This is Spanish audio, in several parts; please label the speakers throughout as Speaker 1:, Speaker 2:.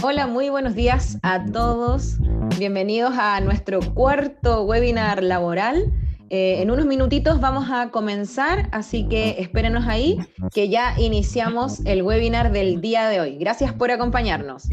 Speaker 1: Hola, muy buenos días a todos. Bienvenidos a nuestro cuarto webinar laboral. En unos minutitos vamos a comenzar, así que espérenos ahí, que ya iniciamos el webinar del día de hoy. Gracias por acompañarnos.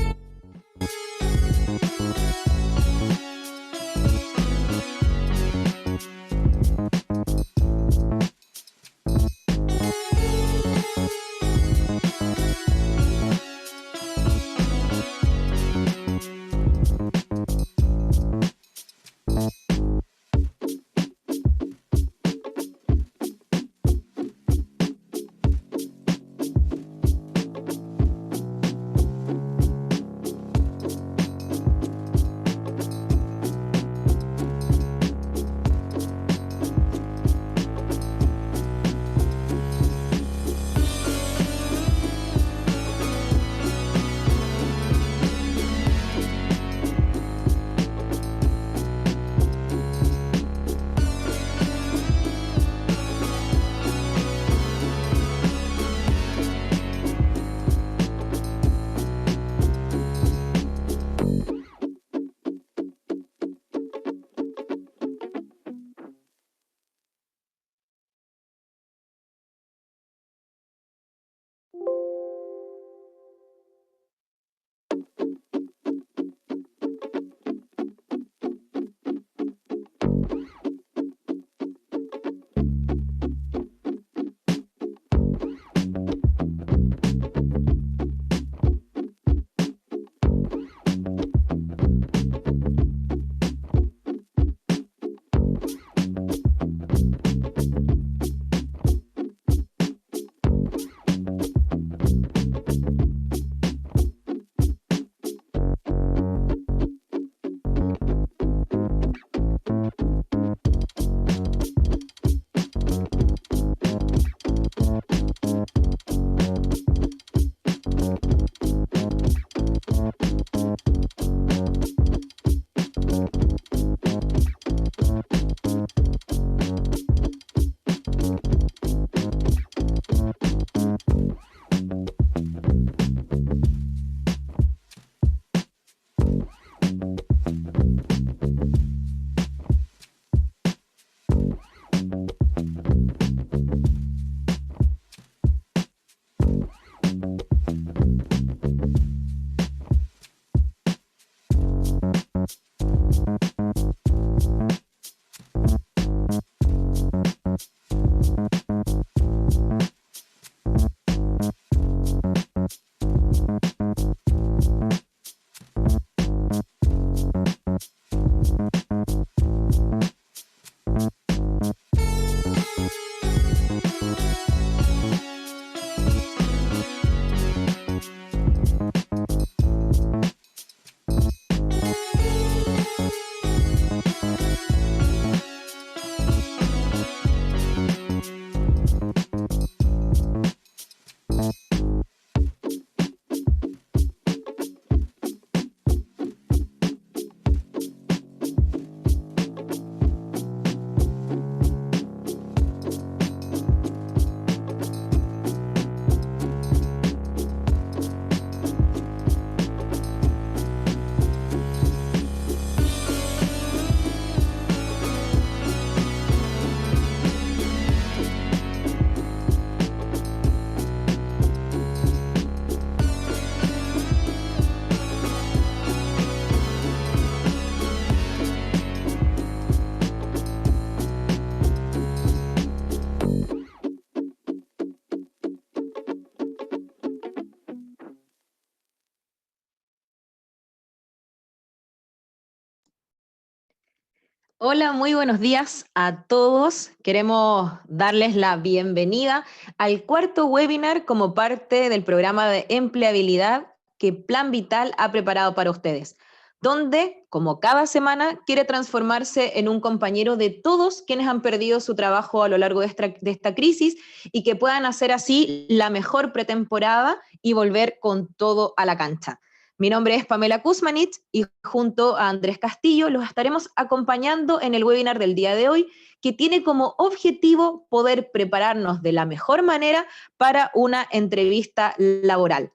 Speaker 1: Hola, muy buenos días a todos. Queremos darles la bienvenida al cuarto webinar como parte del programa de empleabilidad que Plan Vital ha preparado para ustedes, donde, como cada semana, quiere transformarse en un compañero de todos quienes han perdido su trabajo a lo largo de esta crisis y que puedan hacer así la mejor pretemporada y volver con todo a la cancha. Mi nombre es Pamela Kuzmanich y junto a Andrés Castillo los estaremos acompañando en el webinar del día de hoy, que tiene como objetivo poder prepararnos de la mejor manera para una entrevista laboral.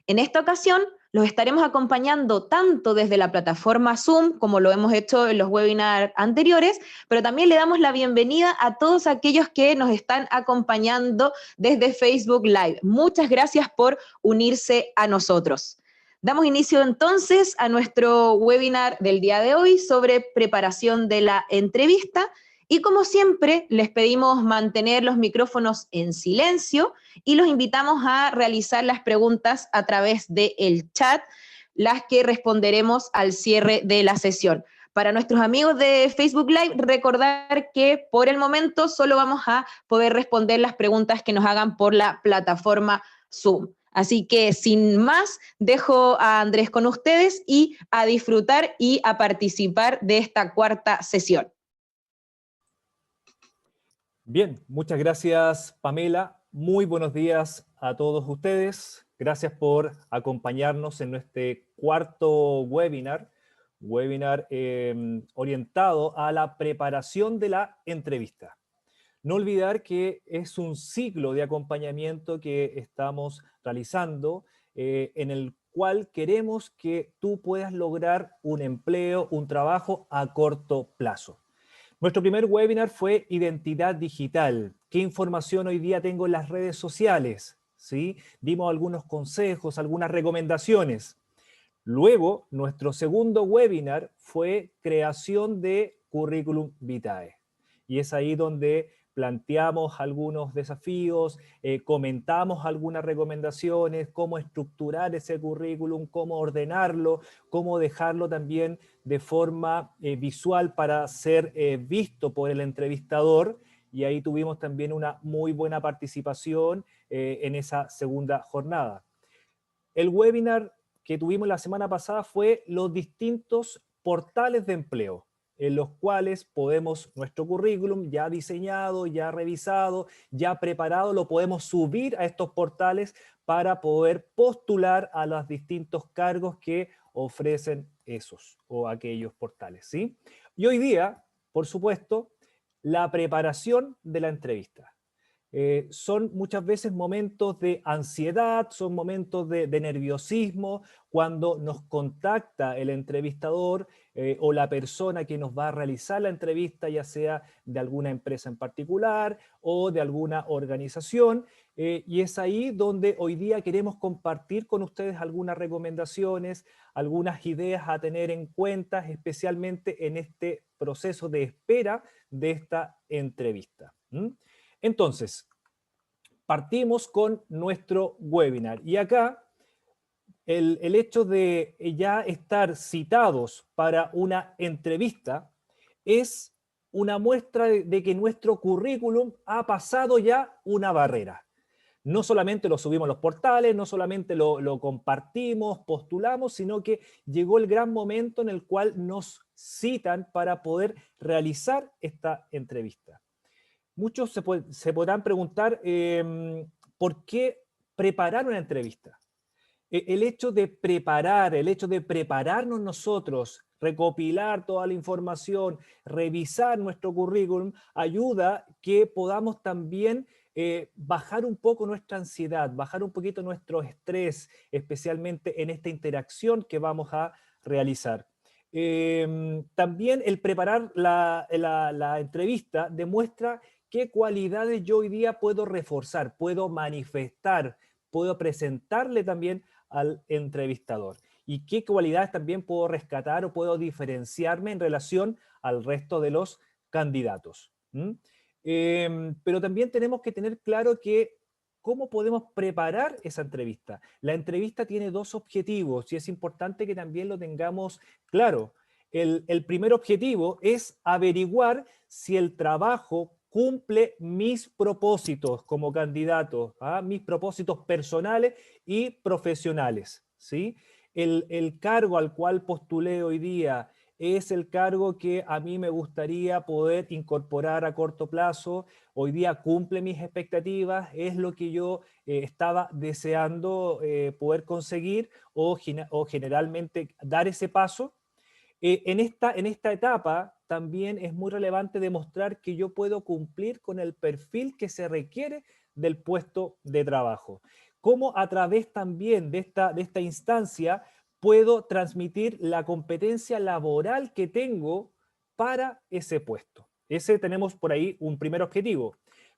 Speaker 1: En esta ocasión los estaremos acompañando tanto desde la plataforma Zoom, como lo hemos hecho en los webinars anteriores, pero también le damos la bienvenida a todos aquellos que nos están acompañando desde Facebook Live. Muchas gracias por unirse a nosotros. Damos inicio entonces a nuestro webinar del día de hoy sobre preparación de la entrevista y como siempre les pedimos mantener los micrófonos en silencio y los invitamos a realizar las preguntas a través del chat, las que responderemos al cierre de la sesión. Para nuestros amigos de Facebook Live, recordar que por el momento solo vamos a poder responder las preguntas que nos hagan por la plataforma Zoom. Así que sin más, dejo a Andrés con ustedes y a disfrutar y a participar de esta cuarta sesión.
Speaker 2: Bien, muchas gracias, Pamela. Muy buenos días a todos ustedes. Gracias por acompañarnos en nuestro cuarto webinar orientado a la preparación de la entrevista. No olvidar que es un ciclo de acompañamiento que estamos realizando en el cual queremos que tú puedas lograr un empleo, un trabajo a corto plazo. Nuestro primer webinar fue Identidad Digital. ¿Qué información hoy día tengo en las redes sociales? ¿Sí? Dimos algunos consejos, algunas recomendaciones. Luego, nuestro segundo webinar fue Creación de Currículum Vitae. Y es ahí donde planteamos algunos desafíos, comentamos algunas recomendaciones, cómo estructurar ese currículum, cómo ordenarlo, cómo dejarlo también de forma visual para ser visto por el entrevistador. Y ahí tuvimos también una muy buena participación en esa segunda jornada. El webinar que tuvimos la semana pasada fue los distintos portales de empleo, en los cuales podemos, nuestro currículum ya diseñado, ya revisado, ya preparado, lo podemos subir a estos portales para poder postular a los distintos cargos que ofrecen esos o aquellos portales, ¿sí? Y hoy día, por supuesto, la preparación de la entrevista. Son muchas veces momentos de ansiedad, son momentos de nerviosismo, cuando nos contacta el entrevistador o la persona que nos va a realizar la entrevista, ya sea de alguna empresa en particular o de alguna organización, y es ahí donde hoy día queremos compartir con ustedes algunas recomendaciones, algunas ideas a tener en cuenta, especialmente en este proceso de espera de esta entrevista. Entonces, partimos con nuestro webinar y acá el hecho de ya estar citados para una entrevista es una muestra de que nuestro currículum ha pasado ya una barrera. No solamente lo subimos a los portales, no solamente lo compartimos, postulamos, sino que llegó el gran momento en el cual nos citan para poder realizar esta entrevista. Muchos se podrán preguntar por qué preparar una entrevista. El hecho de preparar, el hecho de prepararnos nosotros, recopilar toda la información, revisar nuestro currículum, ayuda que podamos también bajar un poco nuestra ansiedad, bajar un poquito nuestro estrés, especialmente en esta interacción que vamos a realizar. También el preparar la entrevista demuestra qué cualidades yo hoy día puedo reforzar, puedo manifestar, puedo presentarle también al entrevistador. Y qué cualidades también puedo rescatar o puedo diferenciarme en relación al resto de los candidatos. Pero también tenemos que tener claro que cómo podemos preparar esa entrevista. La entrevista tiene dos objetivos y es importante que también lo tengamos claro. el primer objetivo es averiguar si el trabajo cumple mis propósitos como candidato, ¿ah? Mis propósitos personales y profesionales, ¿sí? El cargo al cual postulé hoy día es el cargo que a mí me gustaría poder incorporar a corto plazo. Hoy día cumple mis expectativas, es lo que yo estaba deseando poder conseguir o generalmente dar ese paso. En esta etapa también es muy relevante demostrar que yo puedo cumplir con el perfil que se requiere del puesto de trabajo. Cómo a través también de esta instancia puedo transmitir la competencia laboral que tengo para ese puesto. Ese tenemos por ahí un primer objetivo.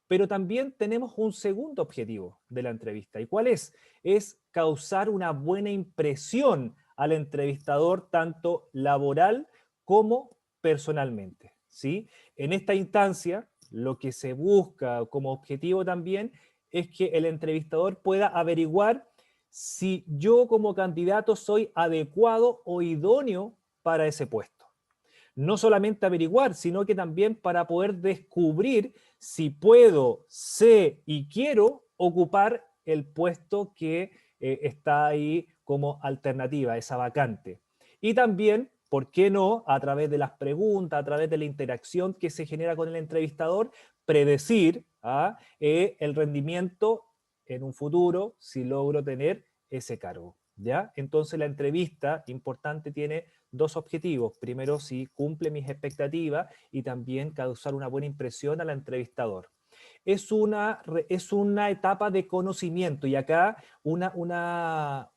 Speaker 2: Pero también tenemos un segundo objetivo de la entrevista. ¿Y cuál es? Es causar una buena impresión al entrevistador, tanto laboral como personalmente, ¿sí? En esta instancia, lo que se busca como objetivo también es que el entrevistador pueda averiguar si yo como candidato soy adecuado o idóneo para ese puesto. No solamente averiguar, sino que también para poder descubrir si puedo, sé y quiero ocupar el puesto que está ahí como alternativa, esa vacante. Y también, ¿por qué no? A través de las preguntas, a través de la interacción que se genera con el entrevistador, predecir el rendimiento en un futuro si logro tener ese cargo. ¿Ya? Entonces la entrevista, importante, tiene dos objetivos. Primero, si cumple mis expectativas y también causar una buena impresión al entrevistador. Es una etapa de conocimiento y acá una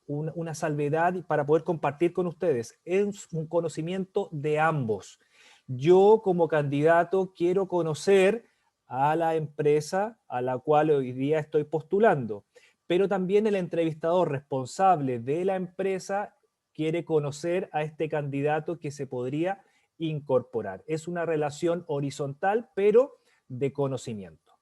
Speaker 2: salvedad para poder compartir con ustedes. Es un conocimiento de ambos. Yo como candidato quiero conocer a la empresa a la cual hoy día estoy postulando, pero también el entrevistador responsable de la empresa quiere conocer a este candidato que se podría incorporar. Es una relación horizontal, pero de conocimiento.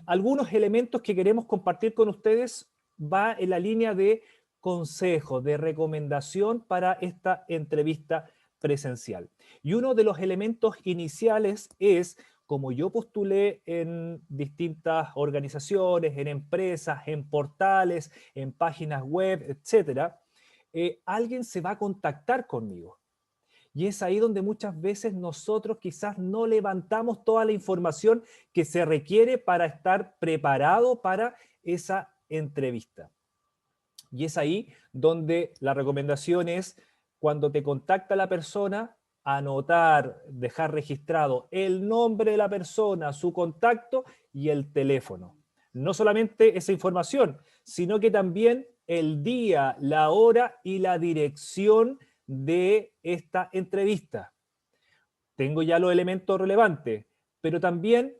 Speaker 2: Algunos elementos que queremos compartir con ustedes va en la línea de consejo, de recomendación para esta entrevista presencial. Y uno de los elementos iniciales es, como yo postulé en distintas organizaciones, en empresas, en portales, en páginas web, etcétera, alguien se va a contactar conmigo. Y es ahí donde muchas veces nosotros quizás no levantamos toda la información que se requiere para estar preparado para esa entrevista. Y es ahí donde la recomendación es, cuando te contacta la persona, anotar, dejar registrado el nombre de la persona, su contacto y el teléfono. No solamente esa información, sino que también el día, la hora y la dirección de esta entrevista. Tengo ya los elementos relevantes, pero también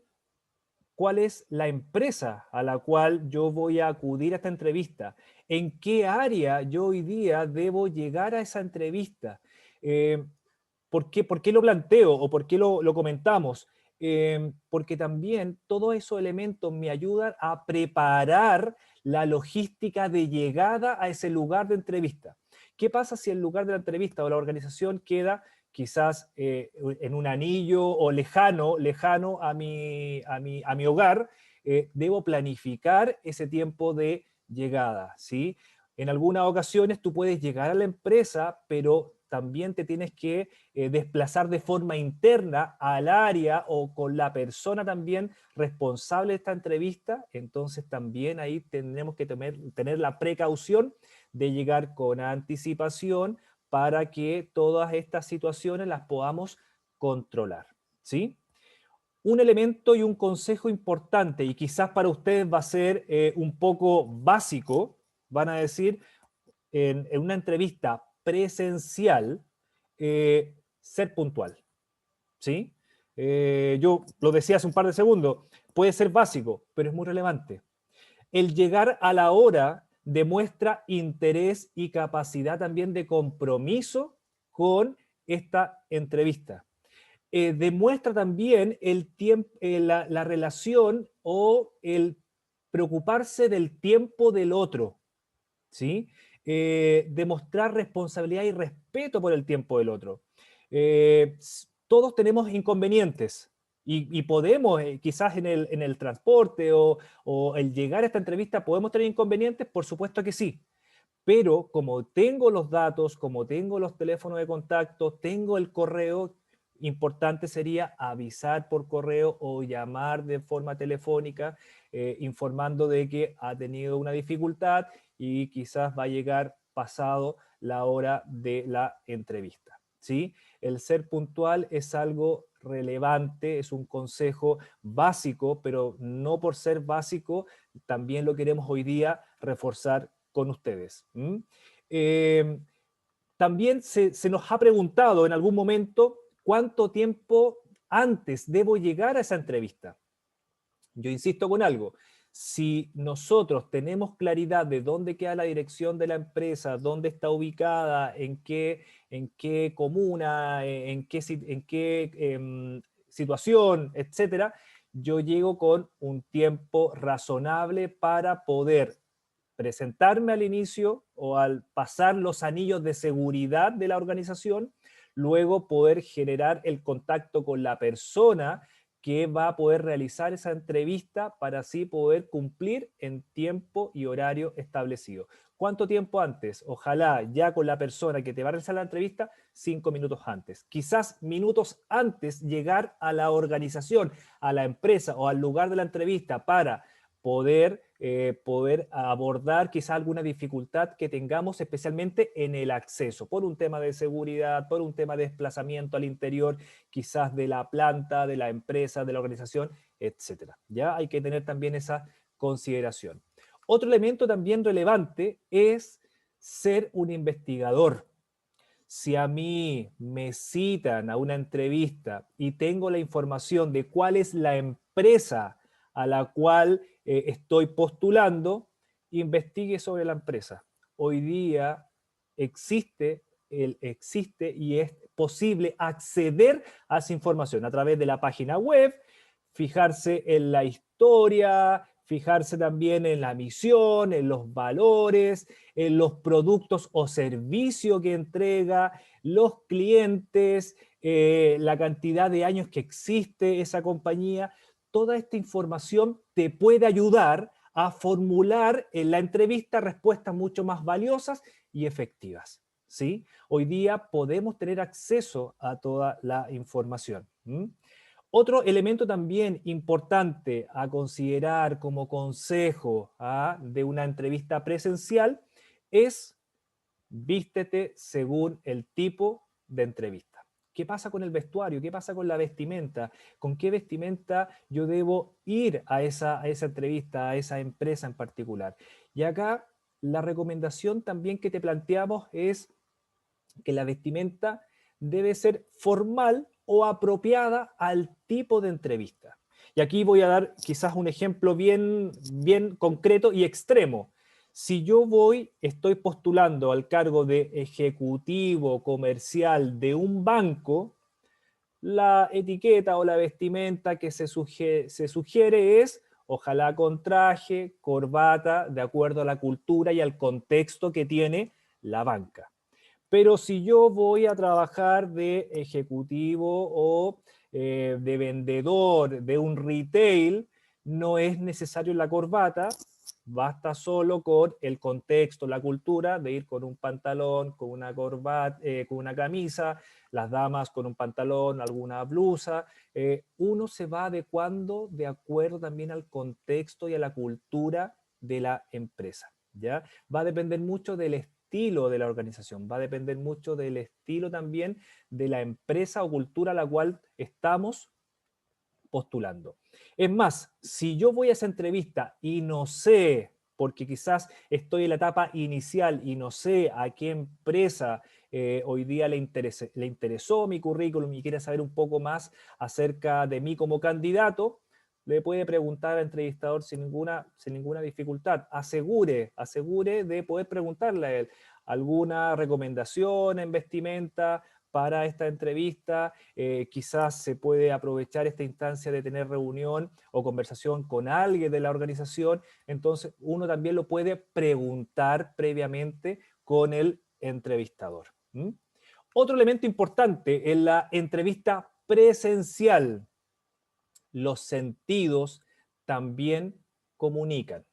Speaker 2: cuál es la empresa a la cual yo voy a acudir a esta entrevista, en qué área yo hoy día debo llegar a esa entrevista. ¿Por qué lo planteo o por qué lo comentamos? Porque también todos esos elementos me ayudan a preparar la logística de llegada a ese lugar de entrevista. ¿Qué pasa si el lugar de la entrevista o la organización queda quizás en un anillo o lejano a mi hogar? Debo planificar ese tiempo de llegada, ¿sí? En algunas ocasiones tú puedes llegar a la empresa, pero también te tienes que desplazar de forma interna al área o con la persona también responsable de esta entrevista. Entonces también ahí tendremos que tener la precaución de llegar con anticipación para que todas estas situaciones las podamos controlar, ¿sí? Un elemento y un consejo importante, y quizás para ustedes va a ser un poco básico, van a decir, en una entrevista presencial, ser puntual, ¿sí? Yo lo decía hace un par de segundos, puede ser básico, pero es muy relevante. El llegar a la hora demuestra interés y capacidad también de compromiso con esta entrevista. Demuestra también la relación o el preocuparse del tiempo del otro, ¿sí? demostrar responsabilidad y respeto por el tiempo del otro. Todos tenemos inconvenientes y podemos, quizás en el transporte o el llegar a esta entrevista, ¿podemos tener inconvenientes? Por supuesto que sí. Pero como tengo los datos, como tengo los teléfonos de contacto, tengo el correo, importante sería avisar por correo o llamar de forma telefónica, informando de que ha tenido una dificultad y quizás va a llegar pasado la hora de la entrevista, ¿sí? El ser puntual es algo relevante, es un consejo básico, pero no por ser básico, también lo queremos hoy día reforzar con ustedes. También se nos ha preguntado en algún momento cuánto tiempo antes debo llegar a esa entrevista. Yo insisto con algo, si nosotros tenemos claridad de dónde queda la dirección de la empresa, dónde está ubicada, en qué comuna, en qué situación, etcétera, yo llego con un tiempo razonable para poder presentarme al inicio o al pasar los anillos de seguridad de la organización, luego poder generar el contacto con la persona que va a poder realizar esa entrevista para así poder cumplir en tiempo y horario establecido. ¿Cuánto tiempo antes? Ojalá ya con la persona que te va a realizar la entrevista, 5 minutos antes. Quizás minutos antes llegar a la organización, a la empresa o al lugar de la entrevista para poder abordar quizá alguna dificultad que tengamos, especialmente en el acceso, por un tema de seguridad, por un tema de desplazamiento al interior, quizás de la planta, de la empresa, de la organización, etcétera. Ya hay que tener también esa consideración. Otro elemento también relevante es ser un investigador. Si a mí me citan a una entrevista y tengo la información de cuál es la empresa a la cual estoy postulando, investigue sobre la empresa. Hoy día existe y es posible acceder a esa información a través de la página web, fijarse en la historia, fijarse también en la misión, en los valores, en los productos o servicios que entrega, los clientes, la cantidad de años que existe esa compañía. Toda esta información te puede ayudar a formular en la entrevista respuestas mucho más valiosas y efectivas, ¿sí? Hoy día podemos tener acceso a toda la información. Otro elemento también importante a considerar como consejo de una entrevista presencial es vístete según el tipo de entrevista. ¿Qué pasa con el vestuario? ¿Qué pasa con la vestimenta? ¿Con qué vestimenta yo debo ir a esa entrevista, a esa empresa en particular? Y acá la recomendación también que te planteamos es que la vestimenta debe ser formal o apropiada al tipo de entrevista. Y aquí voy a dar quizás un ejemplo bien concreto y extremo. Si yo estoy postulando al cargo de ejecutivo comercial de un banco, la etiqueta o la vestimenta que se sugiere es ojalá con traje, corbata, de acuerdo a la cultura y al contexto que tiene la banca. Pero si yo voy a trabajar de ejecutivo o de vendedor de un retail, no es necesario la corbata, basta solo con el contexto, la cultura, de ir con un pantalón, con una corbata, con una camisa, las damas con un pantalón, alguna blusa. Uno se va adecuando de acuerdo también al contexto y a la cultura de la empresa, ¿ya? Va a depender mucho del estilo de la organización, va a depender mucho del estilo también de la empresa o cultura a la cual estamos postulando. Es más, si yo voy a esa entrevista y no sé, porque quizás estoy en la etapa inicial y no sé a qué empresa hoy día le interesó mi currículum y quiere saber un poco más acerca de mí como candidato, le puede preguntar al entrevistador sin ninguna dificultad. Asegure de poder preguntarle a él alguna recomendación en vestimenta para esta entrevista. Quizás se puede aprovechar esta instancia de tener reunión o conversación con alguien de la organización. Entonces, uno también lo puede preguntar previamente con el entrevistador. ¿Mm? Otro elemento importante en la entrevista presencial: los sentidos también comunican,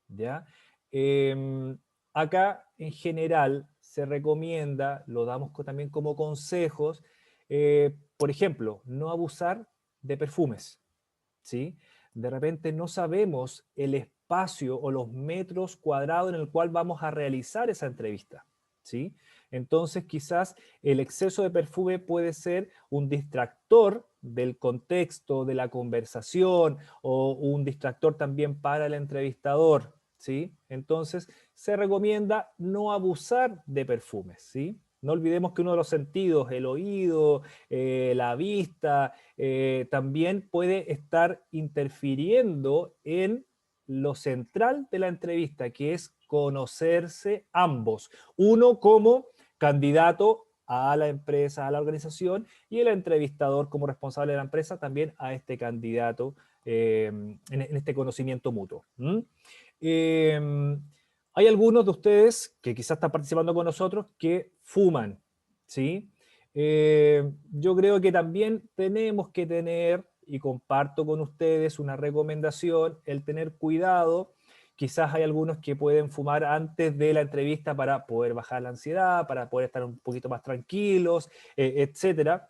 Speaker 2: ¿ya? Acá, en general, se recomienda, lo damos también como consejos, por ejemplo, no abusar de perfumes, ¿sí? De repente no sabemos el espacio o los metros cuadrados en el cual vamos a realizar esa entrevista, ¿sí? Entonces quizás el exceso de perfume puede ser un distractor del contexto, de la conversación, o un distractor también para el entrevistador, ¿sí? Entonces se recomienda no abusar de perfumes, ¿sí? No olvidemos que uno de los sentidos, el oído, la vista, también puede estar interfiriendo en lo central de la entrevista, que es conocerse ambos. Uno como candidato a la empresa, a la organización, y el entrevistador como responsable de la empresa también a este candidato en este conocimiento mutuo. ¿Mm? Hay algunos de ustedes que quizás están participando con nosotros que fuman, ¿sí? Yo creo que también tenemos que tener, y comparto con ustedes una recomendación, el tener cuidado. Quizás hay algunos que pueden fumar antes de la entrevista para poder bajar la ansiedad, para poder estar un poquito más tranquilos, etcétera.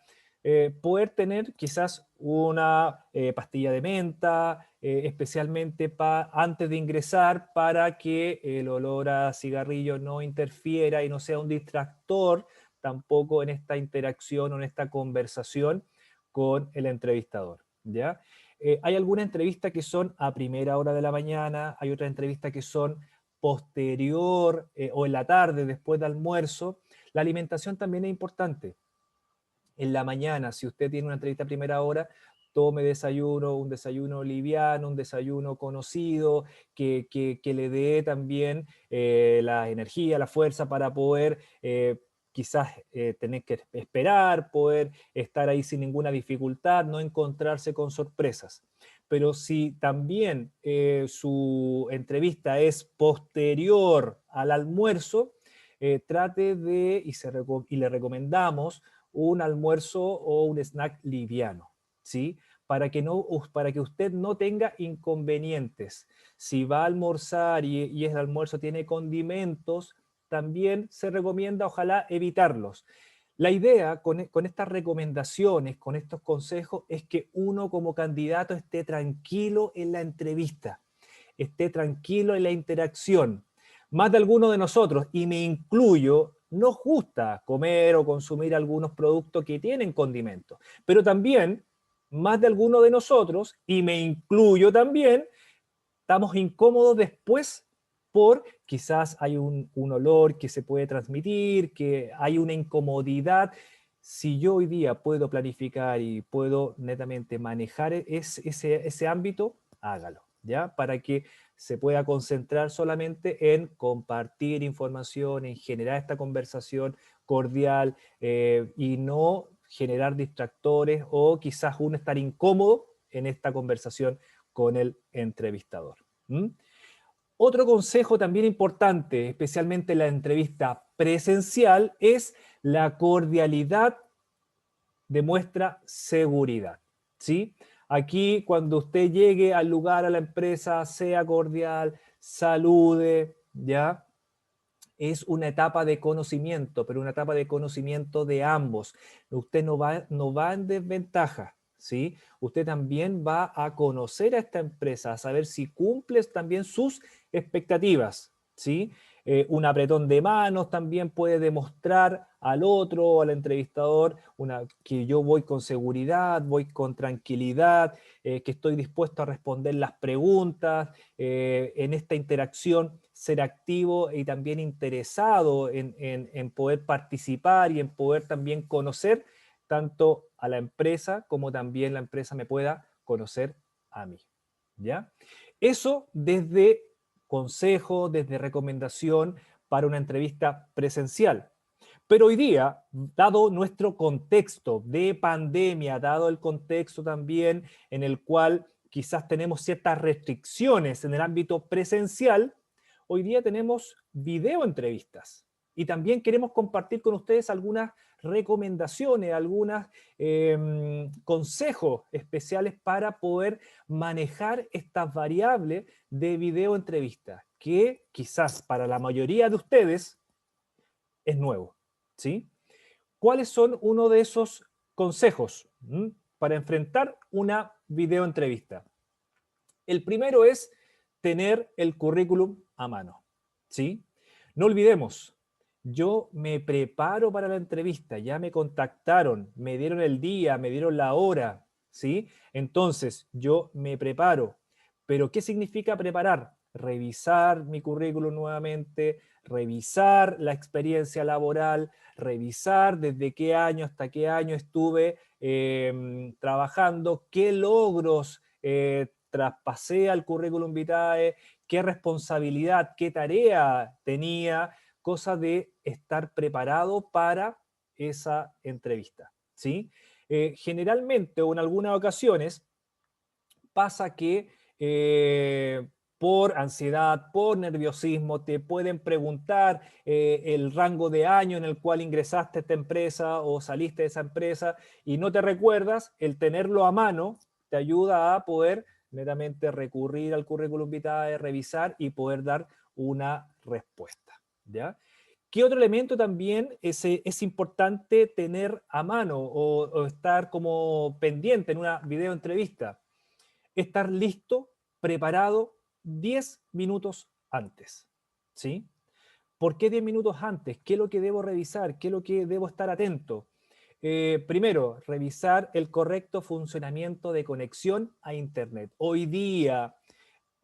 Speaker 2: Poder tener quizás una pastilla de menta, especialmente antes de ingresar, para que el olor a cigarrillo no interfiera y no sea un distractor tampoco en esta interacción o en esta conversación con el entrevistador, ¿ya? Hay algunas entrevistas que son a primera hora de la mañana, hay otras entrevistas que son posterior o en la tarde, después de almuerzo. La alimentación también es importante. En la mañana, si usted tiene una entrevista a primera hora, tome desayuno, un desayuno liviano, un desayuno conocido, que le dé también la energía, la fuerza para poder quizás tener que esperar, poder estar ahí sin ninguna dificultad, no encontrarse con sorpresas. Pero si también su entrevista es posterior al almuerzo, trate de, y le recomendamos, un almuerzo o un snack liviano, ¿sí? Para que usted no tenga inconvenientes. Si va a almorzar y el almuerzo tiene condimentos, también se recomienda, ojalá, evitarlos. La idea con estas recomendaciones, con estos consejos, es que uno como candidato esté tranquilo en la entrevista, esté tranquilo en la interacción. Más de alguno de nosotros, y me incluyo, nos gusta comer o consumir algunos productos que tienen condimentos, pero también más de alguno de nosotros, y me incluyo también, estamos incómodos después por quizás hay un olor que se puede transmitir, que hay una incomodidad. Si yo hoy día puedo planificar y puedo netamente manejar ese ámbito, hágalo, ¿ya? Para que se pueda concentrar solamente en compartir información, en generar esta conversación cordial y no generar distractores o quizás uno estar incómodo en esta conversación con el entrevistador. ¿Mm? Otro consejo también importante, especialmente en la entrevista presencial, es la cordialidad demuestra seguridad, ¿sí? Aquí, cuando usted llegue al lugar, a la empresa, sea cordial, salude, ¿ya? Es una etapa de conocimiento, pero una etapa de conocimiento de ambos. Usted no va en desventaja, ¿sí? Usted también va a conocer a esta empresa, a saber si cumple también sus expectativas, ¿sí? Un apretón de manos también puede demostrar al otro o al entrevistador que yo voy con seguridad, voy con tranquilidad, que estoy dispuesto a responder las preguntas, en esta interacción ser activo y también interesado en poder participar y en poder también conocer tanto a la empresa como también la empresa me pueda conocer a mí, ¿ya? Eso desde consejo, desde recomendación para una entrevista presencial. Pero hoy día, dado nuestro contexto de pandemia, dado el contexto también en el cual quizás tenemos ciertas restricciones en el ámbito presencial, hoy día tenemos videoentrevistas, Y también queremos compartir con ustedes algunas recomendaciones, algunos consejos especiales para poder manejar estas variables de video entrevista, que quizás para la mayoría de ustedes es nuevo, ¿sí? ¿Cuáles son uno de esos consejos para enfrentar una videoentrevista? El primero es tener el currículum a mano, ¿sí? No olvidemos, yo me preparo para la entrevista, ya me contactaron, me dieron el día, me dieron la hora, ¿sí? Entonces, yo me preparo. ¿Pero qué significa preparar? Revisar mi currículum nuevamente, revisar la experiencia laboral, revisar desde qué año hasta qué año estuve trabajando, qué logros traspasé al currículum vitae, qué responsabilidad, qué tarea tenía, cosa de estar preparado para esa entrevista, ¿sí? Generalmente o en algunas ocasiones pasa que por ansiedad, por nerviosismo, te pueden preguntar el rango de año en el cual ingresaste a esta empresa o saliste de esa empresa y no te recuerdas. El tenerlo a mano te ayuda a poder netamente recurrir al currículum vitae, revisar y poder dar una respuesta, ¿ya? ¿Qué otro elemento también es importante tener a mano o estar como pendiente en una videoentrevista? Estar listo, preparado 10 minutos antes, ¿sí? ¿Por qué 10 minutos antes? ¿Qué es lo que debo revisar? ¿Qué es lo que debo estar atento? Primero, revisar el correcto funcionamiento de conexión a Internet. Hoy día,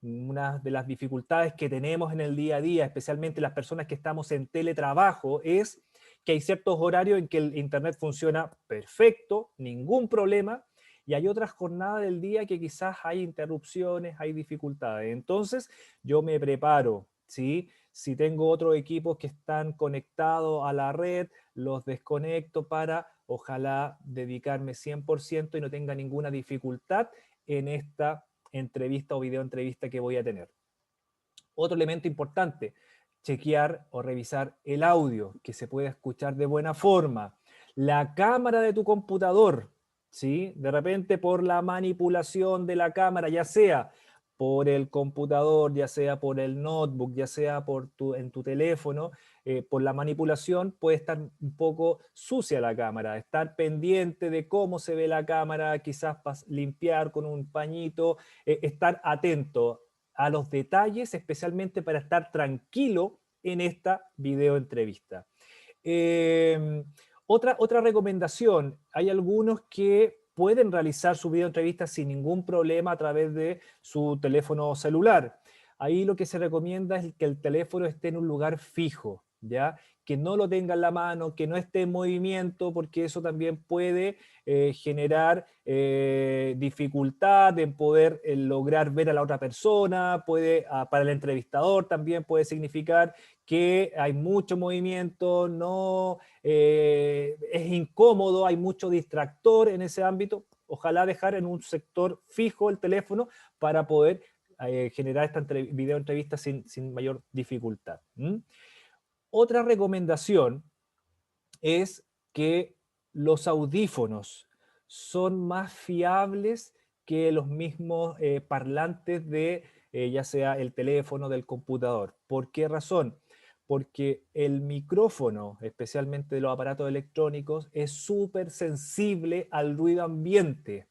Speaker 2: una de las dificultades que tenemos en el día a día, especialmente las personas que estamos en teletrabajo, es que hay ciertos horarios en que el Internet funciona perfecto, ningún problema, y hay otras jornadas del día que quizás hay interrupciones, hay dificultades. Entonces, yo me preparo, ¿sí? Si tengo otros equipos que están conectados a la red, los desconecto para, ojalá, dedicarme 100% y no tenga ninguna dificultad en esta entrevista o videoentrevista que voy a tener. Otro elemento importante, chequear o revisar el audio, que se pueda escuchar de buena forma. La cámara de tu computador, ¿sí? De repente por la manipulación de la cámara, ya sea por el computador, ya sea por el notebook, ya sea en tu teléfono, por la manipulación puede estar un poco sucia la cámara, estar pendiente de cómo se ve la cámara, quizás limpiar con un pañito, estar atento a los detalles, especialmente para estar tranquilo en esta videoentrevista. Otra recomendación, hay algunos que pueden realizar su videoentrevista sin ningún problema a través de su teléfono celular. Ahí lo que se recomienda es que el teléfono esté en un lugar fijo, ¿ya? Que no lo tenga en la mano, que no esté en movimiento, porque eso también puede generar dificultad en poder lograr ver a la otra persona, para el entrevistador también puede significar que hay mucho movimiento, no, es incómodo, hay mucho distractor en ese ámbito. Ojalá dejar en un sector fijo el teléfono para poder generar esta videoentrevista sin mayor dificultad. Otra recomendación es que los audífonos son más fiables que los mismos parlantes de ya sea el teléfono, del computador. ¿Por qué razón? Porque el micrófono, especialmente de los aparatos electrónicos, es súper sensible al ruido ambiente.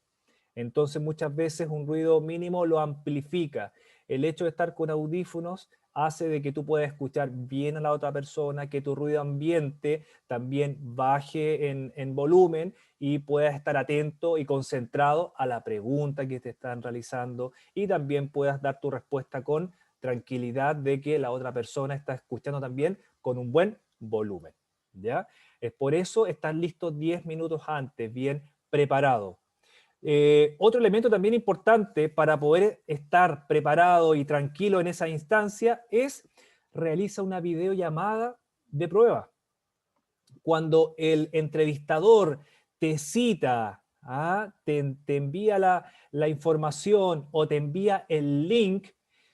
Speaker 2: Entonces muchas veces un ruido mínimo lo amplifica. El hecho de estar con audífonos hace de que tú puedas escuchar bien a la otra persona, que tu ruido ambiente también baje en volumen y puedas estar atento y concentrado a la pregunta que te están realizando y también puedas dar tu respuesta con tranquilidad de que la otra persona está escuchando también con un buen volumen, ¿ya? Es por eso estar listo 10 minutos antes, bien preparado. Otro elemento también importante para poder estar preparado y tranquilo en esa instancia es realiza una videollamada de prueba. Cuando el entrevistador te cita, te envía la información o te envía el link,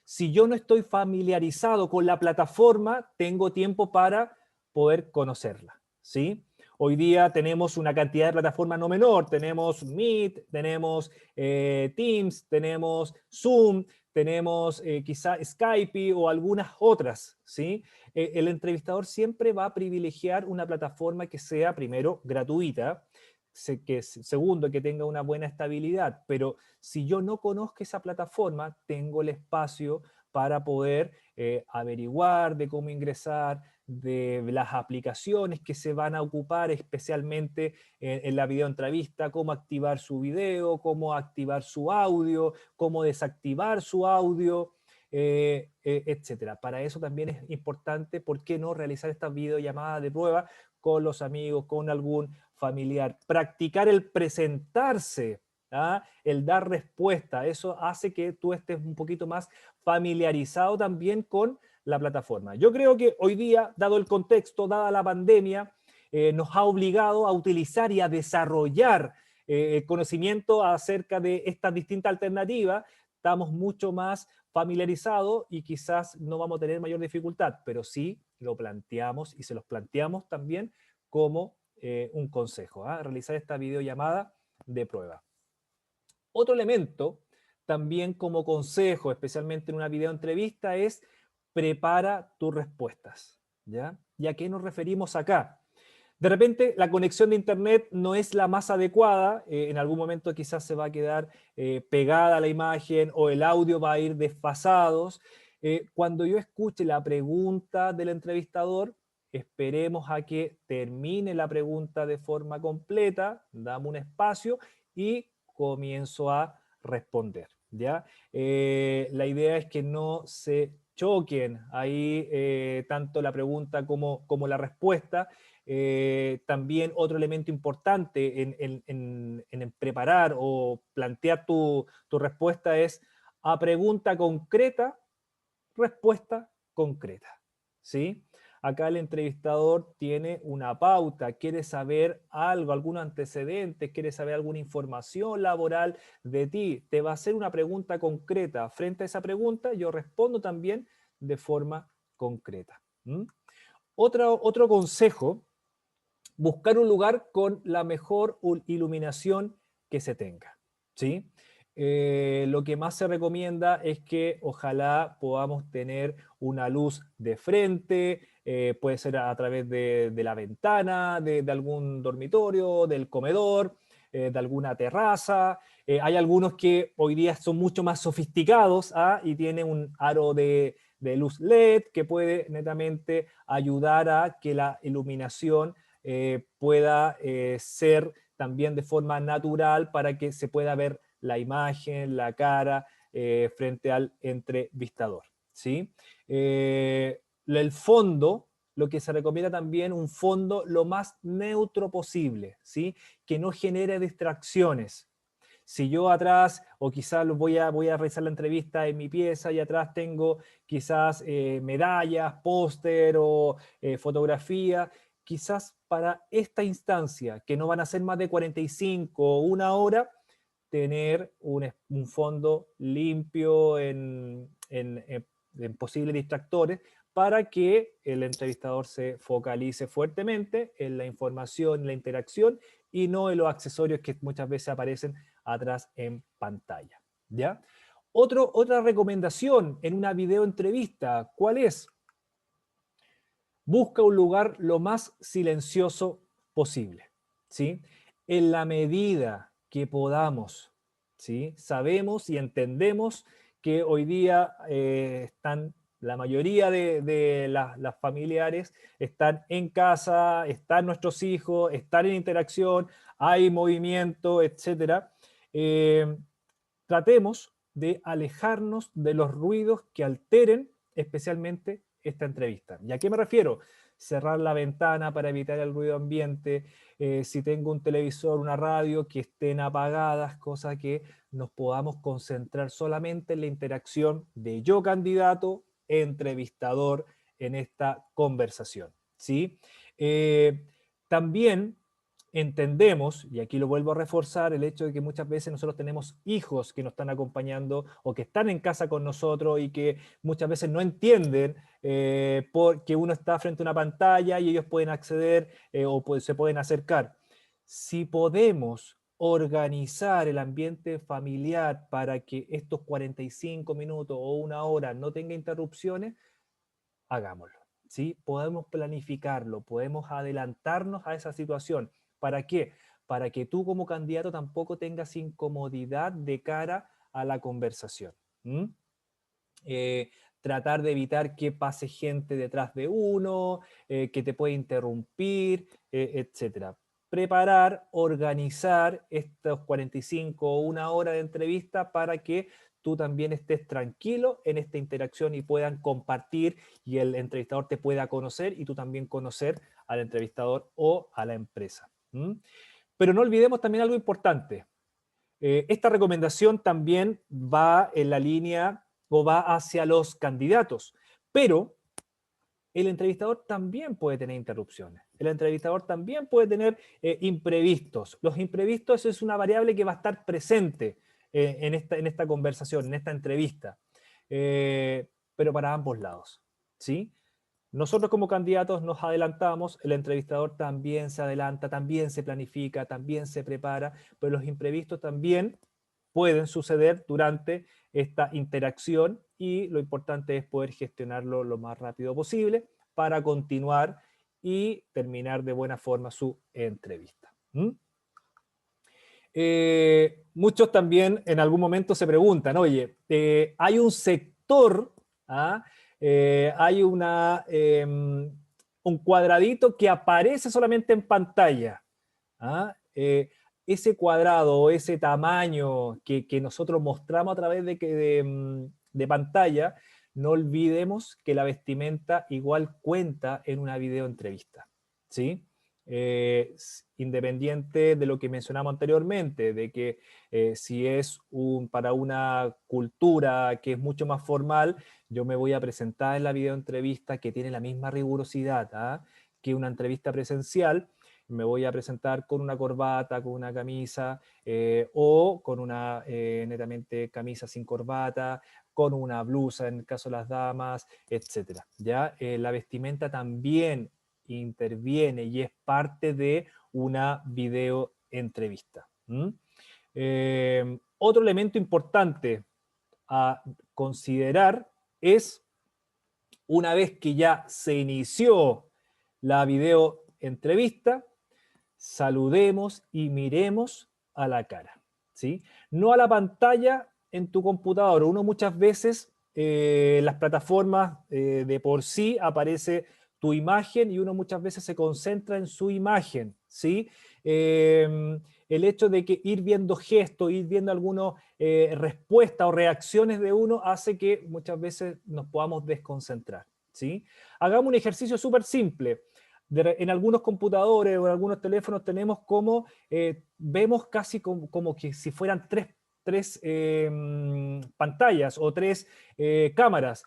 Speaker 2: si yo no estoy familiarizado con la plataforma, tengo tiempo para poder conocerla, ¿sí? Hoy día tenemos una cantidad de plataformas no menor, tenemos Meet, tenemos Teams, tenemos Zoom, tenemos quizá Skype o algunas otras, ¿sí? El entrevistador siempre va a privilegiar una plataforma que sea, primero, gratuita, segundo, que tenga una buena estabilidad, pero si yo no conozco esa plataforma, tengo el espacio para poder averiguar de cómo ingresar, de las aplicaciones que se van a ocupar especialmente en la videoentrevista, cómo activar su video, cómo activar su audio, cómo desactivar su audio, etcétera. Para eso también es importante, ¿por qué no realizar estas videollamadas de prueba con los amigos, con algún familiar? Practicar el presentarse, ¿ah? El dar respuesta, eso hace que tú estés un poquito más familiarizado también con la plataforma. Yo creo que hoy día, dado el contexto, dada la pandemia, nos ha obligado a utilizar y a desarrollar conocimiento acerca de estas distintas alternativas. Estamos mucho más familiarizados y quizás no vamos a tener mayor dificultad, pero sí lo planteamos y se los planteamos también como un consejo, ¿ah? Realizar esta videollamada de prueba. Otro elemento, también como consejo, especialmente en una videoentrevista, es prepara tus respuestas, ¿ya? ¿Y a qué nos referimos acá? De repente la conexión de internet no es la más adecuada, en algún momento quizás se va a quedar pegada la imagen o el audio va a ir desfasados. Cuando yo escuche la pregunta del entrevistador, esperemos a que termine la pregunta de forma completa, damos un espacio y comienzo a responder, ¿ya? La idea es que no se choquen ahí tanto la pregunta como la respuesta. También otro elemento importante en preparar o plantear tu respuesta es a pregunta concreta, respuesta concreta, ¿sí? Acá el entrevistador tiene una pauta, quiere saber algo, algún antecedente, quiere saber alguna información laboral de ti, te va a hacer una pregunta concreta. Frente a esa pregunta yo respondo también de forma concreta. Otro consejo, buscar un lugar con la mejor iluminación que se tenga, ¿sí? Lo que más se recomienda es que ojalá podamos tener una luz de frente, puede ser a través de la ventana, de algún dormitorio, del comedor, de alguna terraza. Hay algunos que hoy día son mucho más sofisticados, ¿ah? Y tienen un aro de luz LED que puede netamente ayudar a que la iluminación pueda ser también de forma natural para que se pueda ver la imagen, la cara frente al entrevistador, ¿sí? El fondo, lo que se recomienda también, un fondo lo más neutro posible, ¿sí? Que no genere distracciones. Si yo atrás, o quizás voy a realizar la entrevista en mi pieza y atrás tengo quizás medallas, póster o fotografía, quizás para esta instancia, que no van a ser más de 45 o una hora, tener un fondo limpio en posibles distractores para que el entrevistador se focalice fuertemente en la información, en la interacción y no en los accesorios que muchas veces aparecen atrás en pantalla, ¿ya? Otra recomendación en una videoentrevista, ¿cuál es? Busca un lugar lo más silencioso posible, ¿sí? En la medida que podamos, ¿sí? Sabemos y entendemos que hoy día están la mayoría de las familiares están en casa, están nuestros hijos, están en interacción, hay movimiento, etc. Tratemos de alejarnos de los ruidos que alteren especialmente esta entrevista. ¿Y a qué me refiero? Cerrar la ventana para evitar el ruido ambiente, si tengo un televisor, una radio, que estén apagadas, cosa que nos podamos concentrar solamente en la interacción de yo candidato, entrevistador en esta conversación, ¿sí? También entendemos, y aquí lo vuelvo a reforzar, el hecho de que muchas veces nosotros tenemos hijos que nos están acompañando o que están en casa con nosotros y que muchas veces no entienden porque uno está frente a una pantalla y ellos pueden acceder se pueden acercar. Si podemos organizar el ambiente familiar para que estos 45 minutos o una hora no tenga interrupciones, hagámoslo, ¿sí? Podemos planificarlo, podemos adelantarnos a esa situación. ¿Para qué? Para que tú como candidato tampoco tengas incomodidad de cara a la conversación. Tratar de evitar que pase gente detrás de uno, que te puede interrumpir, etc. Preparar, organizar estos 45 o una hora de entrevista para que tú también estés tranquilo en esta interacción y puedan compartir y el entrevistador te pueda conocer y tú también conocer al entrevistador o a la empresa. Pero no olvidemos también algo importante. Esta recomendación también va en la línea o va hacia los candidatos, pero el entrevistador también puede tener interrupciones. El entrevistador también puede tener imprevistos. Los imprevistos es una variable que va a estar presente en esta conversación, en esta entrevista, pero para ambos lados, ¿sí? Nosotros como candidatos nos adelantamos, el entrevistador también se adelanta, también se planifica, también se prepara, pero los imprevistos también pueden suceder durante esta interacción y lo importante es poder gestionarlo lo más rápido posible para continuar y terminar de buena forma su entrevista. Muchos también en algún momento se preguntan, oye, hay un sector, hay un cuadradito que aparece solamente en pantalla. Ese cuadrado o ese tamaño que nosotros mostramos a través de pantalla, no olvidemos que la vestimenta igual cuenta en una videoentrevista, ¿sí? Independiente de lo que mencionamos anteriormente, de que si es para una cultura que es mucho más formal, yo me voy a presentar en la videoentrevista que tiene la misma rigurosidad que una entrevista presencial. Me voy a presentar con una corbata, con una camisa, o con una netamente camisa sin corbata, con una blusa en el caso de las damas, etc. ¿Ya? La vestimenta también interviene y es parte de una videoentrevista. Otro elemento importante a considerar es, una vez que ya se inició la videoentrevista, saludemos y miremos a la cara, ¿sí? No a la pantalla en tu computador. Uno muchas veces, las plataformas de por sí aparece tu imagen y uno muchas veces se concentra en su imagen, ¿sí? El hecho de que ir viendo gestos, ir viendo algunas respuestas o reacciones de uno hace que muchas veces nos podamos desconcentrar, ¿sí? Hagamos un ejercicio súper simple. En algunos computadores o en algunos teléfonos tenemos como, vemos casi como que si fueran tres pantallas o tres cámaras.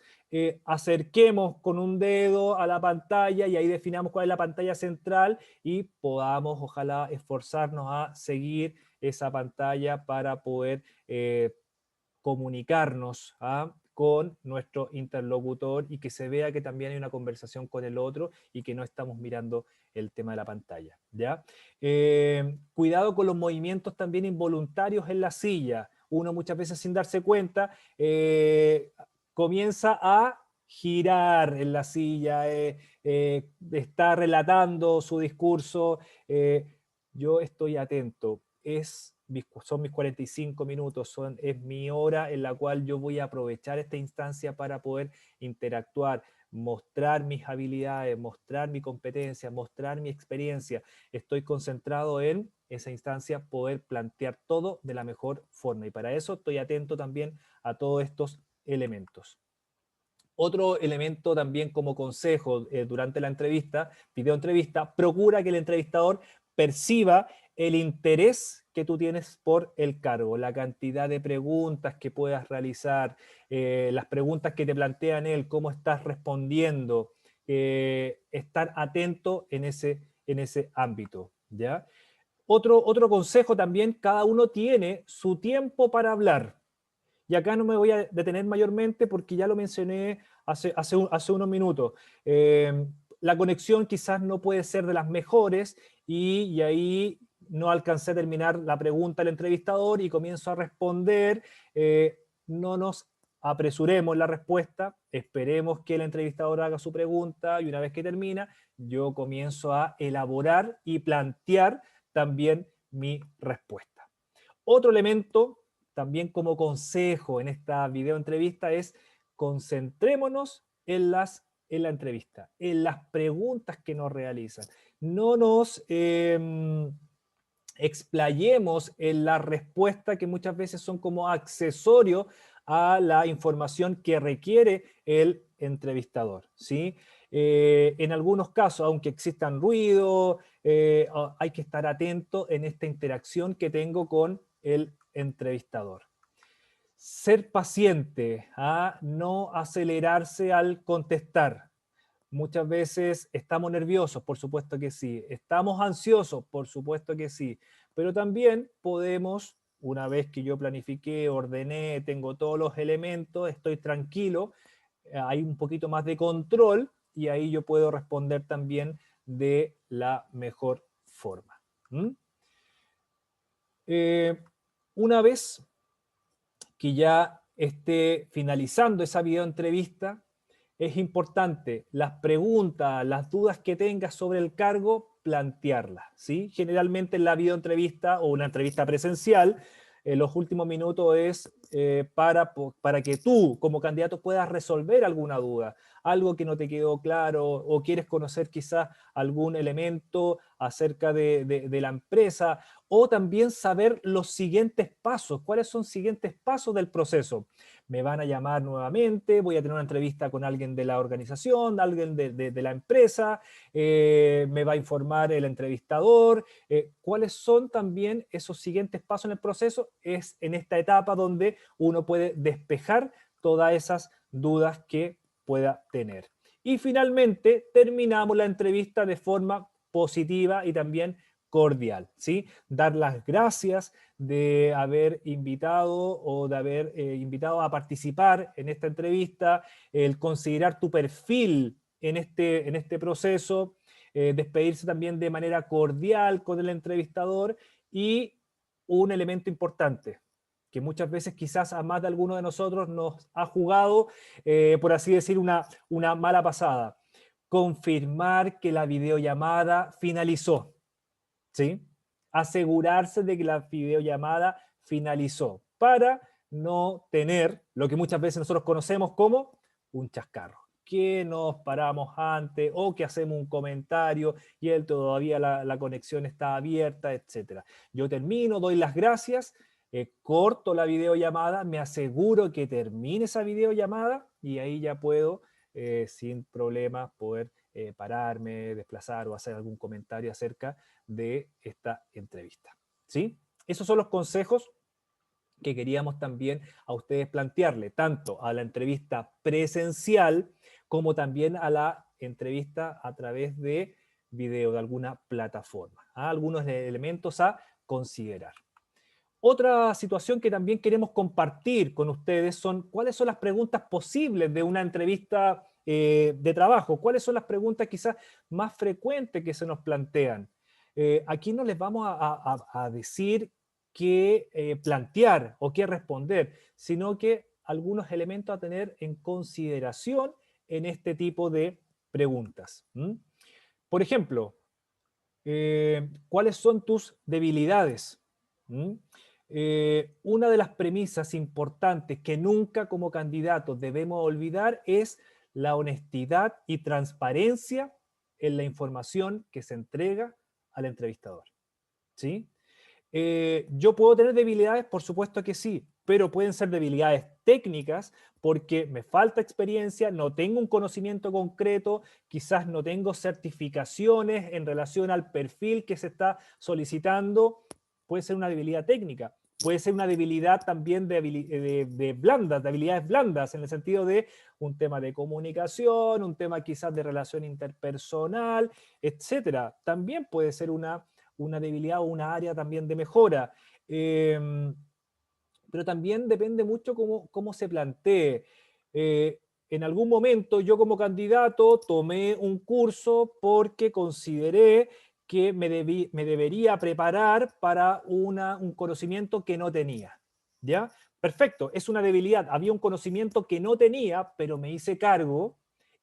Speaker 2: Acerquemos con un dedo a la pantalla y ahí definamos cuál es la pantalla central y podamos, ojalá, esforzarnos a seguir esa pantalla para poder comunicarnos con nuestro interlocutor y que se vea que también hay una conversación con el otro y que no estamos mirando el tema de la pantalla, ¿ya? Cuidado con los movimientos también involuntarios en la silla. Uno muchas veces sin darse cuenta comienza a girar en la silla, está relatando su discurso. Yo estoy atento. Son mis 45 minutos, es mi hora en la cual yo voy a aprovechar esta instancia para poder interactuar, mostrar mis habilidades, mostrar mi competencia, mostrar mi experiencia. Estoy concentrado en esa instancia, poder plantear todo de la mejor forma y para eso estoy atento también a todos estos elementos. Otro elemento también como consejo durante la entrevista, videoentrevista, procura que el entrevistador perciba el interés que tú tienes por el cargo, la cantidad de preguntas que puedas realizar, las preguntas que te plantean él, cómo estás respondiendo, estar atento en ese ámbito, ¿ya? Otro consejo también, cada uno tiene su tiempo para hablar. Y acá no me voy a detener mayormente porque ya lo mencioné hace unos minutos. La conexión quizás no puede ser de las mejores y ahí no alcancé a terminar la pregunta del entrevistador y comienzo a responder. No nos apresuremos la respuesta, esperemos que el entrevistador haga su pregunta y una vez que termina, yo comienzo a elaborar y plantear también mi respuesta. Otro elemento, también como consejo en esta videoentrevista, es concentrémonos en la entrevista, en las preguntas que nos realizan. No nos explayemos en la respuesta que muchas veces son como accesorio a la información que requiere el entrevistador, ¿sí? En algunos casos, aunque existan ruido, hay que estar atento en esta interacción que tengo con el entrevistador. Ser paciente, no acelerarse al contestar. Muchas veces estamos nerviosos, por supuesto que sí. Estamos ansiosos, por supuesto que sí. Pero también podemos, una vez que yo planifiqué, ordené, tengo todos los elementos, estoy tranquilo, hay un poquito más de control y ahí yo puedo responder también de la mejor forma. Una vez que ya esté finalizando esa videoentrevista, es importante las preguntas, las dudas que tengas sobre el cargo, plantearlas, ¿sí? Generalmente en la videoentrevista o una entrevista presencial, en los últimos minutos es para que tú como candidato puedas resolver alguna duda, algo que no te quedó claro o quieres conocer quizás algún elemento acerca de la empresa o también saber los siguientes pasos, cuáles son los siguientes pasos del proceso. Me van a llamar nuevamente, voy a tener una entrevista con alguien de la organización, alguien de la empresa, me va a informar el entrevistador. ¿Cuáles son también esos siguientes pasos en el proceso? Es en esta etapa donde uno puede despejar todas esas dudas que pueda tener. Y finalmente terminamos la entrevista de forma positiva y también cordial, ¿sí? Dar las gracias de haber invitado o de haber invitado a participar en esta entrevista, el considerar tu perfil en este proceso, despedirse también de manera cordial con el entrevistador y un elemento importante, que muchas veces quizás a más de alguno de nosotros nos ha jugado, por así decir, una mala pasada. Confirmar que la videollamada finalizó, ¿sí? Asegurarse de que la videollamada finalizó para no tener lo que muchas veces nosotros conocemos como un chascarro, que nos paramos antes o que hacemos un comentario y él todavía la conexión está abierta, etc. Yo termino, doy las gracias, corto la videollamada, me aseguro que termine esa videollamada y ahí ya puedo sin problemas poder pararme, desplazar o hacer algún comentario acerca de esta entrevista. ¿Sí? Esos son los consejos que queríamos también a ustedes plantearle, tanto a la entrevista presencial como también a la entrevista a través de video, de alguna plataforma. Algunos elementos a considerar. Otra situación que también queremos compartir con ustedes son cuáles son las preguntas posibles de una entrevista de trabajo, cuáles son las preguntas quizás más frecuentes que se nos plantean. Aquí no les vamos a decir qué plantear o qué responder, sino que algunos elementos a tener en consideración en este tipo de preguntas. Por ejemplo, ¿cuáles son tus debilidades? Una de las premisas importantes que nunca como candidatos debemos olvidar es la honestidad y transparencia en la información que se entrega al entrevistador. ¿Sí? ¿Yo puedo tener debilidades? Por supuesto que sí, pero pueden ser debilidades técnicas porque me falta experiencia, no tengo un conocimiento concreto, quizás no tengo certificaciones en relación al perfil que se está solicitando. Puede ser una debilidad técnica. Puede ser una debilidad también de blandas, de habilidades blandas, en el sentido de un tema de comunicación, un tema quizás de relación interpersonal, etcétera. También puede ser una debilidad o una área también de mejora. pero también depende mucho cómo se plantee. En algún momento yo como candidato tomé un curso porque consideré que me debería preparar para un conocimiento que no tenía, ¿ya? Perfecto, es una debilidad. Había un conocimiento que no tenía, pero me hice cargo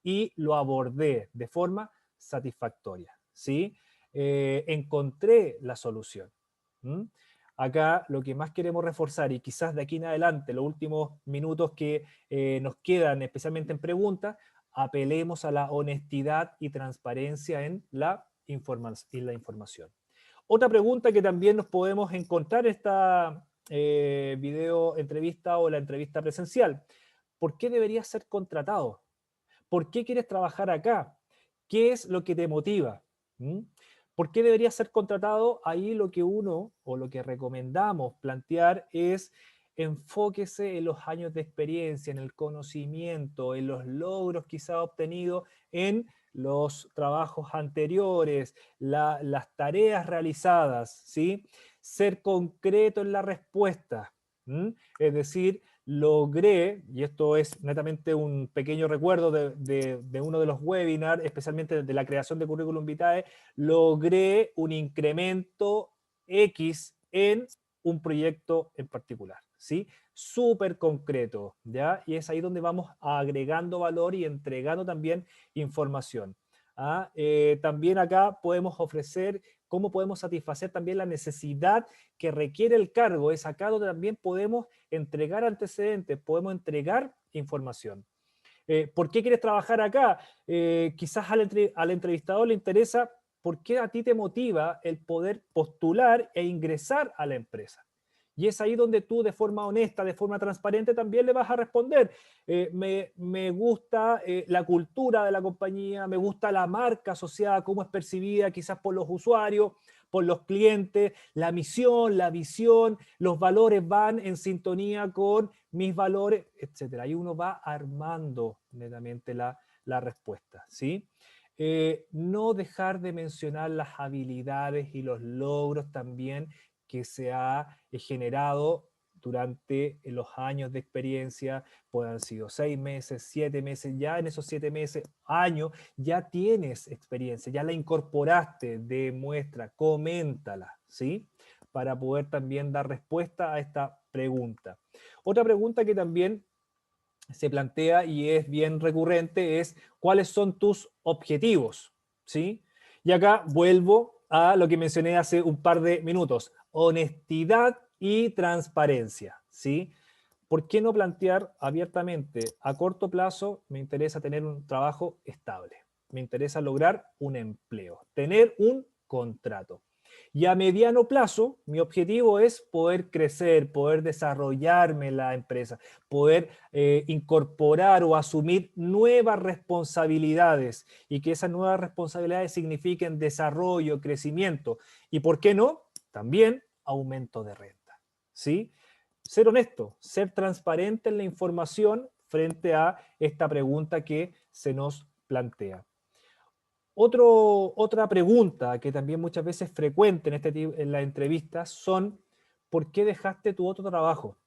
Speaker 2: y lo abordé de forma satisfactoria, ¿sí? Encontré la solución. ¿Mm? Acá lo que más queremos reforzar, y quizás de aquí en adelante, los últimos minutos que nos quedan, especialmente en preguntas, apelemos a la honestidad y transparencia en la información. Otra pregunta que también nos podemos encontrar en esta video entrevista o la entrevista presencial. ¿Por qué deberías ser contratado? ¿Por qué quieres trabajar acá? ¿Qué es lo que te motiva? ¿Mm? ¿Por qué deberías ser contratado? Ahí lo que uno o lo que recomendamos plantear es enfóquese en los años de experiencia, en el conocimiento, en los logros quizá obtenidos en los trabajos anteriores, las tareas realizadas, ¿sí? Ser concreto en la respuesta. Es decir, logré, y esto es netamente un pequeño recuerdo de uno de los webinars, especialmente de la creación de Curriculum Vitae, logré un incremento X en un proyecto en particular, ¿sí? Súper concreto, ¿ya? Y es ahí donde vamos agregando valor y entregando también información. ¿Ah? También acá podemos ofrecer cómo podemos satisfacer también la necesidad que requiere el cargo. Es acá donde también podemos entregar antecedentes, podemos entregar información. ¿Por qué quieres trabajar acá? Quizás al entrevistador le interesa por qué a ti te motiva el poder postular e ingresar a la empresa. Y es ahí donde tú de forma honesta, de forma transparente también le vas a responder. Me gusta la cultura de la compañía, me gusta la marca asociada, cómo es percibida quizás por los usuarios, por los clientes, la misión, la visión, los valores van en sintonía con mis valores, etcétera. Ahí uno va armando netamente la respuesta, ¿sí? No dejar de mencionar las habilidades y los logros también que se ha generado durante los años de experiencia, puedan sido 6 meses, 7 meses, ya en esos 7 meses, años, ya tienes experiencia, ya la incorporaste, demuestra, coméntala, ¿sí? Para poder también dar respuesta a esta pregunta. Otra pregunta que también se plantea y es bien recurrente es ¿cuáles son tus objetivos? ¿Sí? Y acá vuelvo a lo que mencioné hace un par de minutos, honestidad y transparencia, ¿sí? ¿Por qué no plantear abiertamente a corto plazo me interesa tener un trabajo estable? Me interesa lograr un empleo, tener un contrato. Y a mediano plazo, mi objetivo es poder crecer, poder desarrollarme en la empresa, poder incorporar o asumir nuevas responsabilidades y que esas nuevas responsabilidades signifiquen desarrollo, crecimiento y, ¿por qué no? También aumento de renta, ¿sí? Ser honesto, ser transparente en la información frente a esta pregunta que se nos plantea. Otra pregunta que también muchas veces es frecuente en las entrevistas son ¿por qué dejaste tu otro trabajo?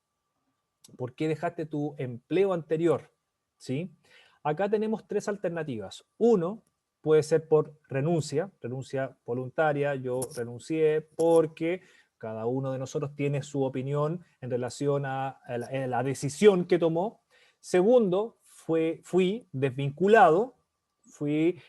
Speaker 2: ¿Por qué dejaste tu empleo anterior? ¿Sí? Acá tenemos 3 alternativas. Uno puede ser por renuncia voluntaria. Yo renuncié porque cada uno de nosotros tiene su opinión en relación a la decisión que tomó. Segundo, fui desvinculado, fui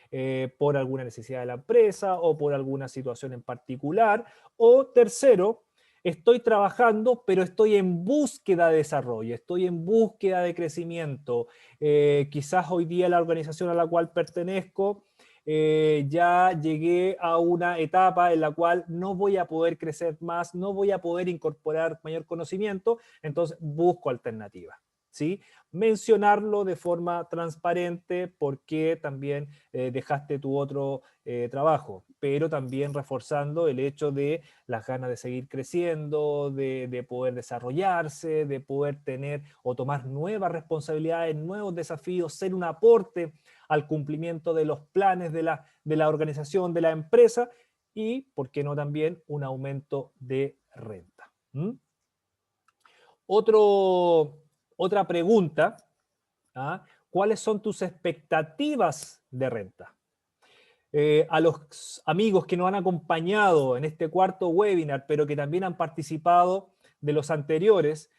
Speaker 2: por alguna necesidad de la empresa o por alguna situación en particular. O tercero, estoy trabajando, pero estoy en búsqueda de desarrollo, estoy en búsqueda de crecimiento. Quizás hoy día la organización a la cual pertenezco ya llegué a una etapa en la cual no voy a poder crecer más, no voy a poder incorporar mayor conocimiento, entonces busco alternativas. ¿Sí? Mencionarlo de forma transparente porque también dejaste tu otro trabajo, pero también reforzando el hecho de las ganas de seguir creciendo, de poder desarrollarse, de poder tener o tomar nuevas responsabilidades, nuevos desafíos, ser un aporte al cumplimiento de los planes de la organización, de la empresa y, ¿por qué no también, un aumento de renta? ¿Mm? Otra pregunta, ¿ah? ¿Cuáles son tus expectativas de renta? A los amigos que nos han acompañado en este cuarto webinar, pero que también han participado de los anteriores,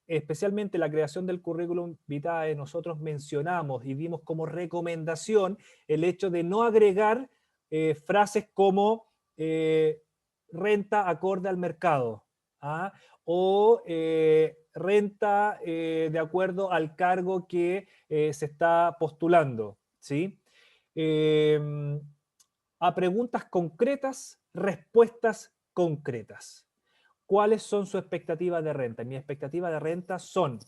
Speaker 2: especialmente la creación del currículum vitae, nosotros mencionamos y dimos como recomendación el hecho de no agregar frases como renta acorde al mercado, ¿ah? O renta de acuerdo al cargo que se está postulando, ¿sí? Eh, a preguntas concretas, respuestas concretas. ¿Cuáles son sus expectativas de renta? Mi expectativa de renta son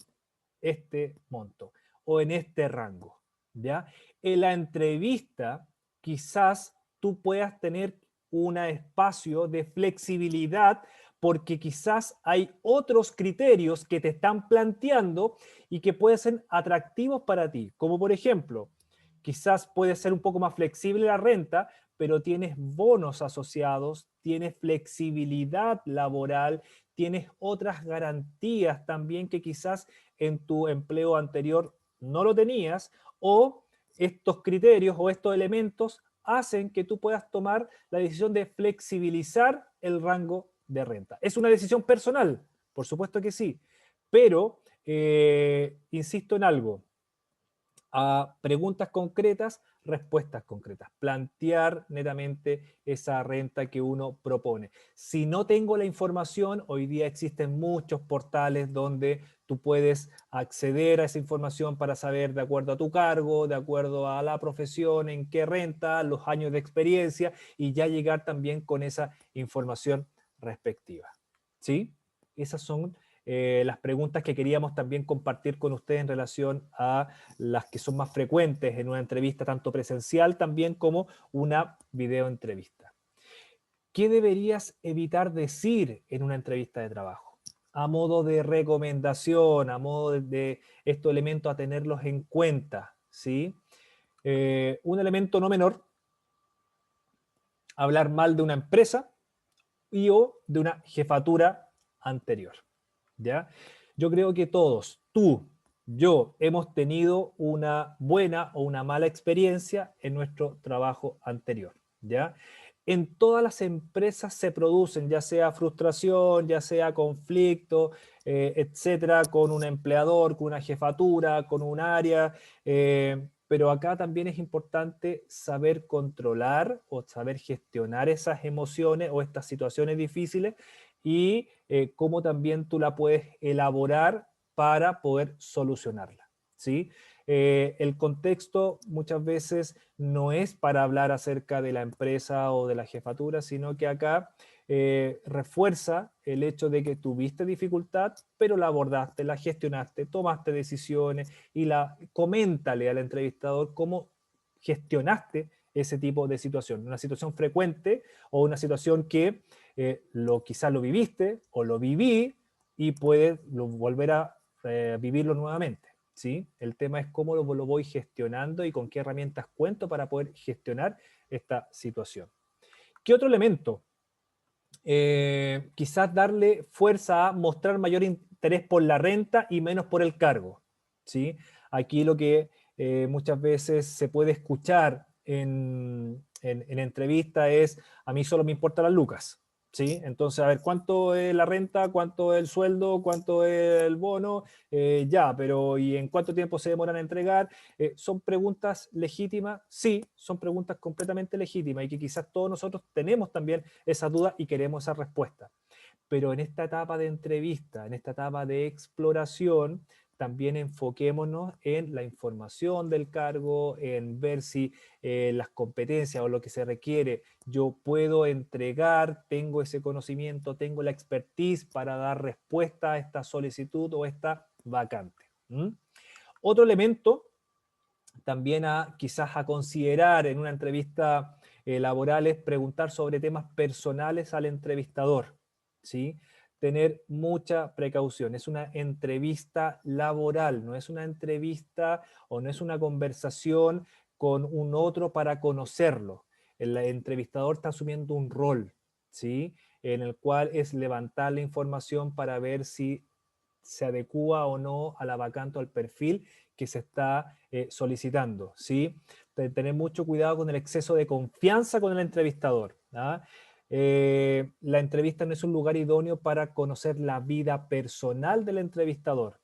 Speaker 2: este monto o en este rango, ¿ya? En la entrevista quizás tú puedas tener un espacio de flexibilidad porque quizás hay otros criterios que te están planteando y que pueden ser atractivos para ti, como por ejemplo, quizás puede ser un poco más flexible la renta, pero tienes bonos asociados, tienes flexibilidad laboral, tienes otras garantías también que quizás en tu empleo anterior no lo tenías, o estos criterios o estos elementos hacen que tú puedas tomar la decisión de flexibilizar el rango de renta. Es una decisión personal, por supuesto que sí, pero insisto en algo, a preguntas concretas, respuestas concretas. Plantear netamente esa renta que uno propone. Si no tengo la información, hoy día existen muchos portales donde tú puedes acceder a esa información para saber de acuerdo a tu cargo, de acuerdo a la profesión, en qué renta, los años de experiencia y ya llegar también con esa información respectiva. ¿Sí? Esas son las preguntas que queríamos también compartir con ustedes en relación a las que son más frecuentes en una entrevista tanto presencial también como una videoentrevista. ¿Qué deberías evitar decir en una entrevista de trabajo? A modo de recomendación, a modo de estos elementos a tenerlos en cuenta, ¿sí? Un elemento no menor, hablar mal de una empresa y o de una jefatura anterior, ¿ya? Yo creo que todos, tú, yo, hemos tenido una buena o una mala experiencia en nuestro trabajo anterior, ¿ya? En todas las empresas se producen, ya sea frustración, ya sea conflicto, etcétera, con un empleador, con una jefatura, con un área, pero acá también es importante saber controlar o saber gestionar esas emociones o estas situaciones difíciles y cómo también tú la puedes elaborar para poder solucionarla, ¿sí? El contexto muchas veces no es para hablar acerca de la empresa o de la jefatura, sino que acá refuerza el hecho de que tuviste dificultad, pero la abordaste, la gestionaste, tomaste decisiones y coméntale al entrevistador cómo gestionaste ese tipo de situación. Una situación frecuente o una situación que quizás lo viviste o lo viví y puedes volver a vivirlo nuevamente, ¿sí? El tema es cómo lo voy gestionando y con qué herramientas cuento para poder gestionar esta situación. ¿Qué otro elemento? Quizás darle fuerza a mostrar mayor interés por la renta y menos por el cargo, ¿sí? Aquí lo que muchas veces se puede escuchar en entrevista es, a mí solo me importan las lucas, ¿sí? Entonces, a ver, ¿cuánto es la renta? ¿Cuánto es el sueldo? ¿Cuánto es el bono? Ya, pero ¿y en cuánto tiempo se demoran a entregar? ¿Son preguntas legítimas? Sí, son preguntas completamente legítimas y que quizás todos nosotros tenemos también esa duda y queremos esa respuesta. Pero en esta etapa de entrevista, en esta etapa de exploración, también enfoquémonos en la información del cargo, en ver si las competencias o lo que se requiere yo puedo entregar, tengo ese conocimiento, tengo la expertise para dar respuesta a esta solicitud o esta vacante. ¿Mm? Otro elemento también quizás a considerar en una entrevista laboral es preguntar sobre temas personales al entrevistador, ¿sí? Tener mucha precaución. Es una entrevista laboral, no es una entrevista o no es una conversación con un otro para conocerlo. El entrevistador está asumiendo un rol, ¿sí? en el cual es levantar la información para ver si se adecúa o no a la vacante o al perfil que se está solicitando, ¿sí? Tener mucho cuidado con el exceso de confianza con el entrevistador, ¿ah? La entrevista no es un lugar idóneo para conocer la vida personal del entrevistador.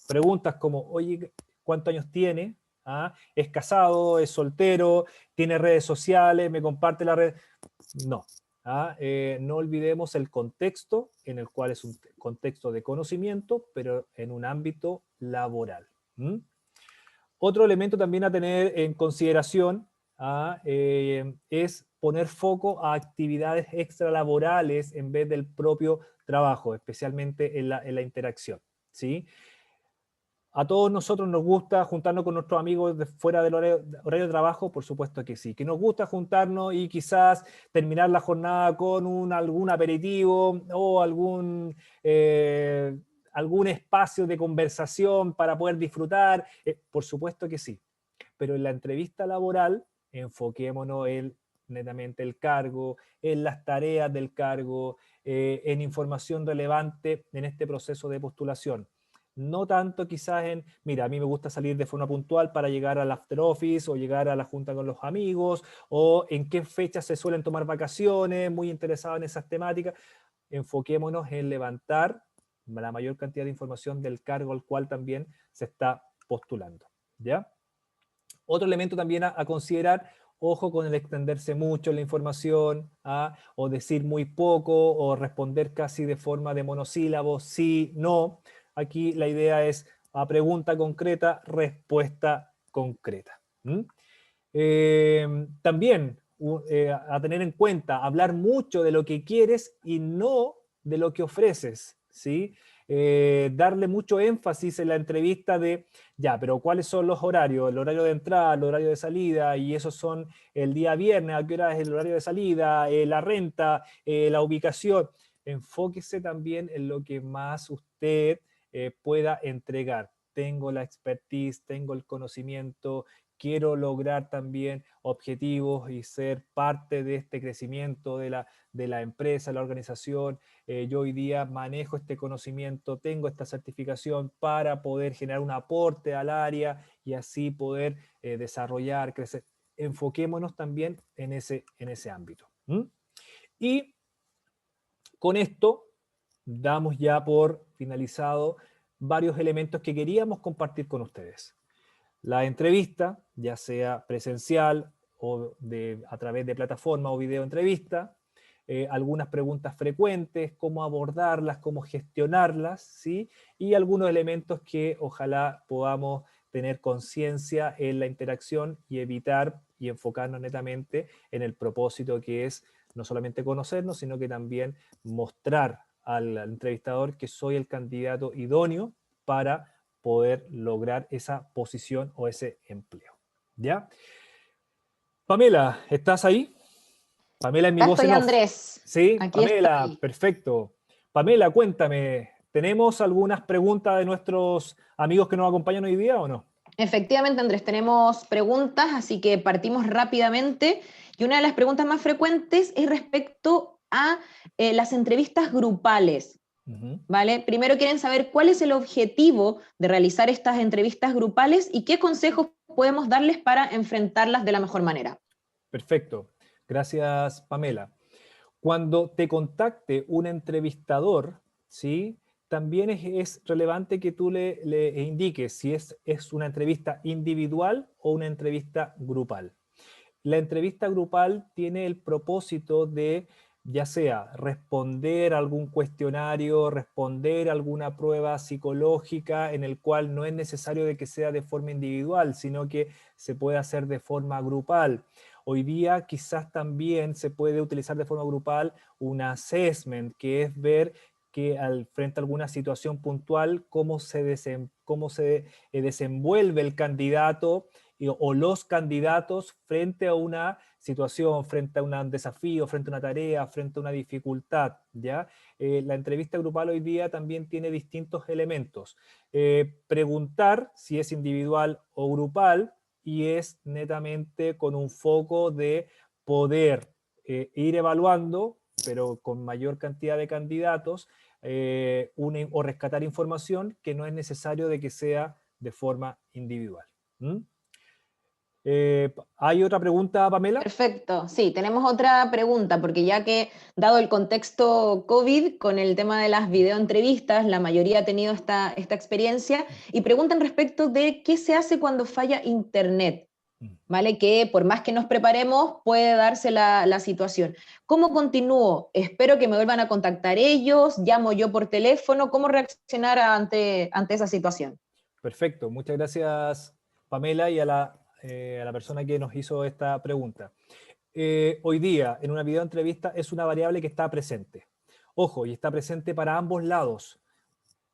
Speaker 2: Preguntas como, oye, ¿cuántos años tiene? ¿Ah? ¿Es casado? ¿Es soltero? ¿Tiene redes sociales? ¿Me comparte la red? No. ¿Ah? No olvidemos el contexto, en el cual es un contexto de conocimiento, pero en un ámbito laboral. ¿Mm? Otro elemento también a tener en consideración es poner foco a actividades extralaborales en vez del propio trabajo, especialmente en la interacción, ¿sí? ¿A todos nosotros nos gusta juntarnos con nuestros amigos fuera del horario de trabajo? Por supuesto que sí. ¿Que nos gusta juntarnos y quizás terminar la jornada con algún aperitivo o algún espacio de conversación para poder disfrutar? Por supuesto que sí. Pero en la entrevista laboral, enfoquémonos en netamente el cargo, en las tareas del cargo, en información relevante en este proceso de postulación. No tanto quizás en, mira, a mí me gusta salir de forma puntual para llegar al after office o llegar a la junta con los amigos, o en qué fechas se suelen tomar vacaciones, muy interesado en esas temáticas. Enfoquémonos en levantar la mayor cantidad de información del cargo al cual también se está postulando, ¿ya? Otro elemento también a considerar, ojo con el extenderse mucho en la información, o decir muy poco, o responder casi de forma de monosílabos, sí, no. Aquí la idea es a pregunta concreta, respuesta concreta. También a tener en cuenta, hablar mucho de lo que quieres y no de lo que ofreces, ¿sí? Darle mucho énfasis en la entrevista de, ya, pero ¿cuáles son los horarios? El horario de entrada, el horario de salida, y esos son el día viernes, ¿a qué hora es el horario de salida? La renta, la ubicación. Enfóquese también en lo que más usted pueda entregar. Tengo la expertise, tengo el conocimiento, quiero lograr también objetivos y ser parte de este crecimiento de la empresa, la organización. Yo hoy día manejo este conocimiento, tengo esta certificación para poder generar un aporte al área y así poder desarrollar, crecer. Enfoquémonos también en ese ámbito. Y con esto damos ya por finalizado varios elementos que queríamos compartir con ustedes. La entrevista, ya sea presencial o a través de plataforma o video entrevista, algunas preguntas frecuentes, cómo abordarlas, cómo gestionarlas, ¿sí? Y algunos elementos que ojalá podamos tener conciencia en la interacción y evitar y enfocarnos netamente en el propósito que es no solamente conocernos, sino que también mostrar al entrevistador que soy el candidato idóneo para poder lograr esa posición o ese empleo. ¿Ya? Pamela, ¿estás ahí? Pamela es mi
Speaker 1: Acá
Speaker 2: voz
Speaker 1: estoy,
Speaker 2: en off.
Speaker 1: Andrés.
Speaker 2: ¿Sí?
Speaker 1: Aquí
Speaker 2: Pamela,
Speaker 1: estoy.
Speaker 2: perfecto. Pamela, cuéntame, ¿tenemos algunas preguntas de nuestros amigos que nos acompañan hoy día o no?
Speaker 1: Efectivamente, Andrés, tenemos preguntas, así que partimos rápidamente. Y una de las preguntas más frecuentes es respecto a las entrevistas grupales.
Speaker 2: Ujú.
Speaker 1: ¿Vale? Primero quieren saber cuál es el objetivo de realizar estas entrevistas grupales y qué consejos podemos darles para enfrentarlas de la mejor manera.
Speaker 2: Perfecto. Gracias, Pamela. Cuando te contacte un entrevistador, ¿sí? También es relevante que tú le indiques si es una entrevista individual o una entrevista grupal. La entrevista grupal tiene el propósito de, ya sea responder algún cuestionario, responder alguna prueba psicológica en el cual no es necesario de que sea de forma individual, sino que se puede hacer de forma grupal. Hoy día quizás también se puede utilizar de forma grupal un assessment, que es ver que frente a alguna situación puntual, cómo se desenvuelve el candidato o los candidatos frente a una situación, frente a un desafío, frente a una tarea, frente a una dificultad, ¿ya? La entrevista grupal hoy día también tiene distintos elementos. Preguntar si es individual o grupal y es netamente con un foco de poder ir evaluando pero con mayor cantidad de candidatos, o rescatar información que no es necesario de que sea de forma individual. ¿Mm? ¿Hay otra pregunta, Pamela?
Speaker 1: Perfecto, sí, tenemos otra pregunta, porque ya que dado el contexto COVID con el tema de las videoentrevistas, la mayoría ha tenido esta experiencia y preguntan respecto de qué se hace cuando falla Internet, ¿vale? Que por más que nos preparemos puede darse la situación. ¿Cómo continúo? Espero que me vuelvan a contactar ellos, llamo yo por teléfono, ¿cómo reaccionar ante esa situación?
Speaker 2: Perfecto, muchas gracias, Pamela, y a la persona que nos hizo esta pregunta. Hoy día, en una videoentrevista, es una variable que está presente. Ojo, y está presente para ambos lados,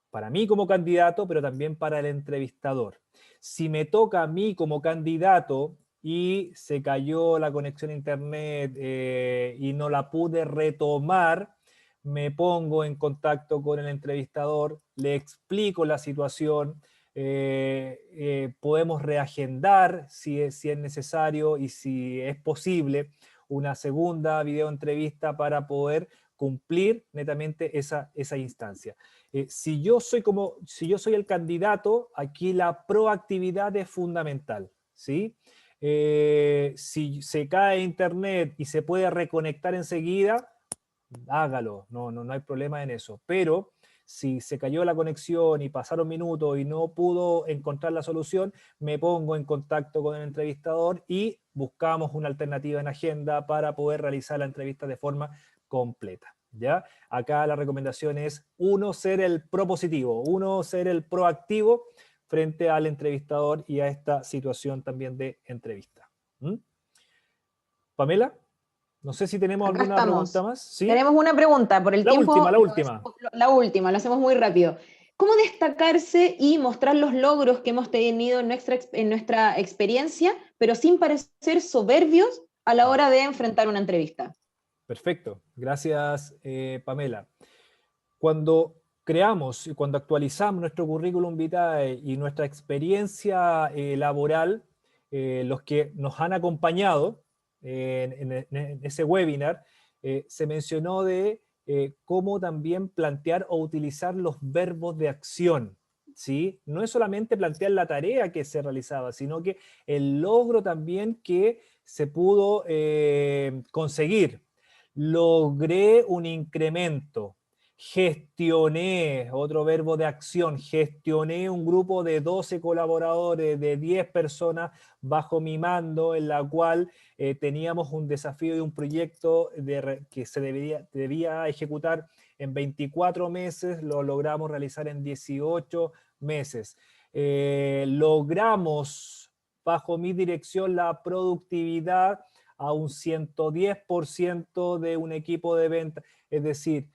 Speaker 2: para mí como candidato, pero también para el entrevistador. Si me toca a mí como candidato y se cayó la conexión a internet y no la pude retomar, me pongo en contacto con el entrevistador, le explico la situación, podemos reagendar si es necesario y si es posible una segunda videoentrevista para poder cumplir netamente esa instancia. Si yo soy el candidato, aquí la proactividad es fundamental, ¿sí? Si se cae internet y se puede reconectar enseguida, hágalo, no hay problema en eso. Pero si se cayó la conexión y pasaron minutos y no pudo encontrar la solución, me pongo en contacto con el entrevistador y buscamos una alternativa en agenda para poder realizar la entrevista de forma completa. ¿Ya? Acá la recomendación es ser el propositivo, ser el proactivo frente al entrevistador y a esta situación también de entrevista. ¿Mm? Pamela, no sé si tenemos
Speaker 1: Acá
Speaker 2: alguna pregunta
Speaker 1: estamos.
Speaker 2: más. ¿Sí?
Speaker 1: Tenemos una pregunta, por el tiempo,
Speaker 2: La última.
Speaker 1: la hacemos muy rápido. ¿Cómo destacarse y mostrar los logros que hemos tenido en nuestra experiencia, pero sin parecer soberbios a la hora de enfrentar una entrevista?
Speaker 2: Perfecto, gracias Pamela. Cuando creamos y cuando actualizamos nuestro currículum vitae y nuestra experiencia laboral, los que nos han acompañado en ese webinar, se mencionó de cómo también plantear o utilizar los verbos de acción. ¿Sí? No es solamente plantear la tarea que se realizaba, sino que el logro también que se pudo conseguir. Logré un incremento, gestioné, otro verbo de acción, gestioné un grupo de 12 colaboradores, de 10 personas bajo mi mando, en la cual teníamos un desafío de un proyecto que se debía ejecutar en 24 meses, lo logramos realizar en 18 meses. Logramos bajo mi dirección la productividad a un 110% de un equipo de venta. Es decir,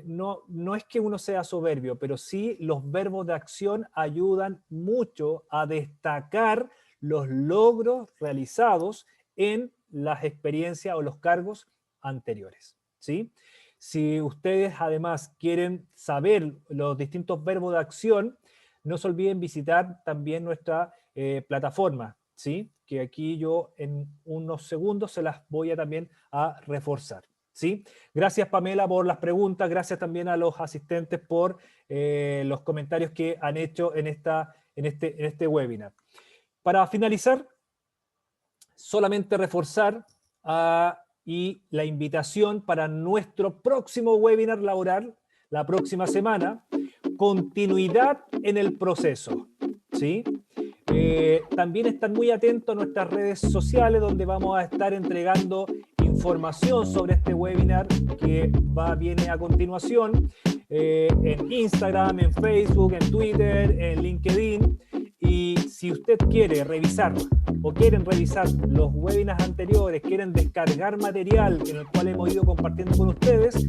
Speaker 2: no es que uno sea soberbio, pero sí los verbos de acción ayudan mucho a destacar los logros realizados en las experiencias o los cargos anteriores, ¿sí? Si ustedes además quieren saber los distintos verbos de acción, no se olviden visitar también nuestra plataforma, ¿sí? Que aquí yo en unos segundos se las voy a también a reforzar, ¿sí? Gracias Pamela por las preguntas, gracias también a los asistentes por los comentarios que han hecho en este webinar. Para finalizar, solamente reforzar y la invitación para nuestro próximo webinar laboral, la próxima semana, continuidad en el proceso, ¿sí? También están muy atentos a nuestras redes sociales donde vamos a estar entregando información sobre este webinar que viene a continuación en Instagram, en Facebook, en Twitter, en LinkedIn. Y si usted quiere revisar o quieren revisar los webinars anteriores, quieren descargar material en el cual hemos ido compartiendo con ustedes,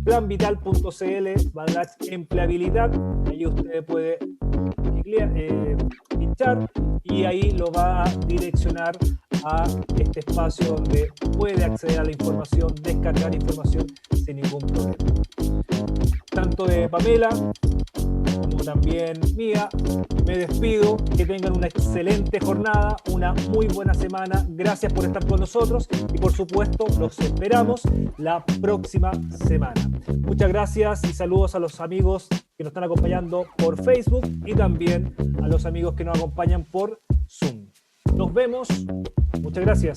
Speaker 2: planvital.cl/empleabilidad, ahí usted puede pinchar y ahí lo va a direccionar a este espacio donde puede acceder a la información, descargar información sin ningún problema. Tanto de Pamela como como también mía, me despido. Que tengan una excelente jornada, una muy buena semana. Gracias por estar con nosotros y por supuesto los esperamos la próxima semana. Muchas gracias y saludos a los amigos que nos están acompañando por Facebook y también a los amigos que nos acompañan por Zoom. Nos vemos. Muchas gracias.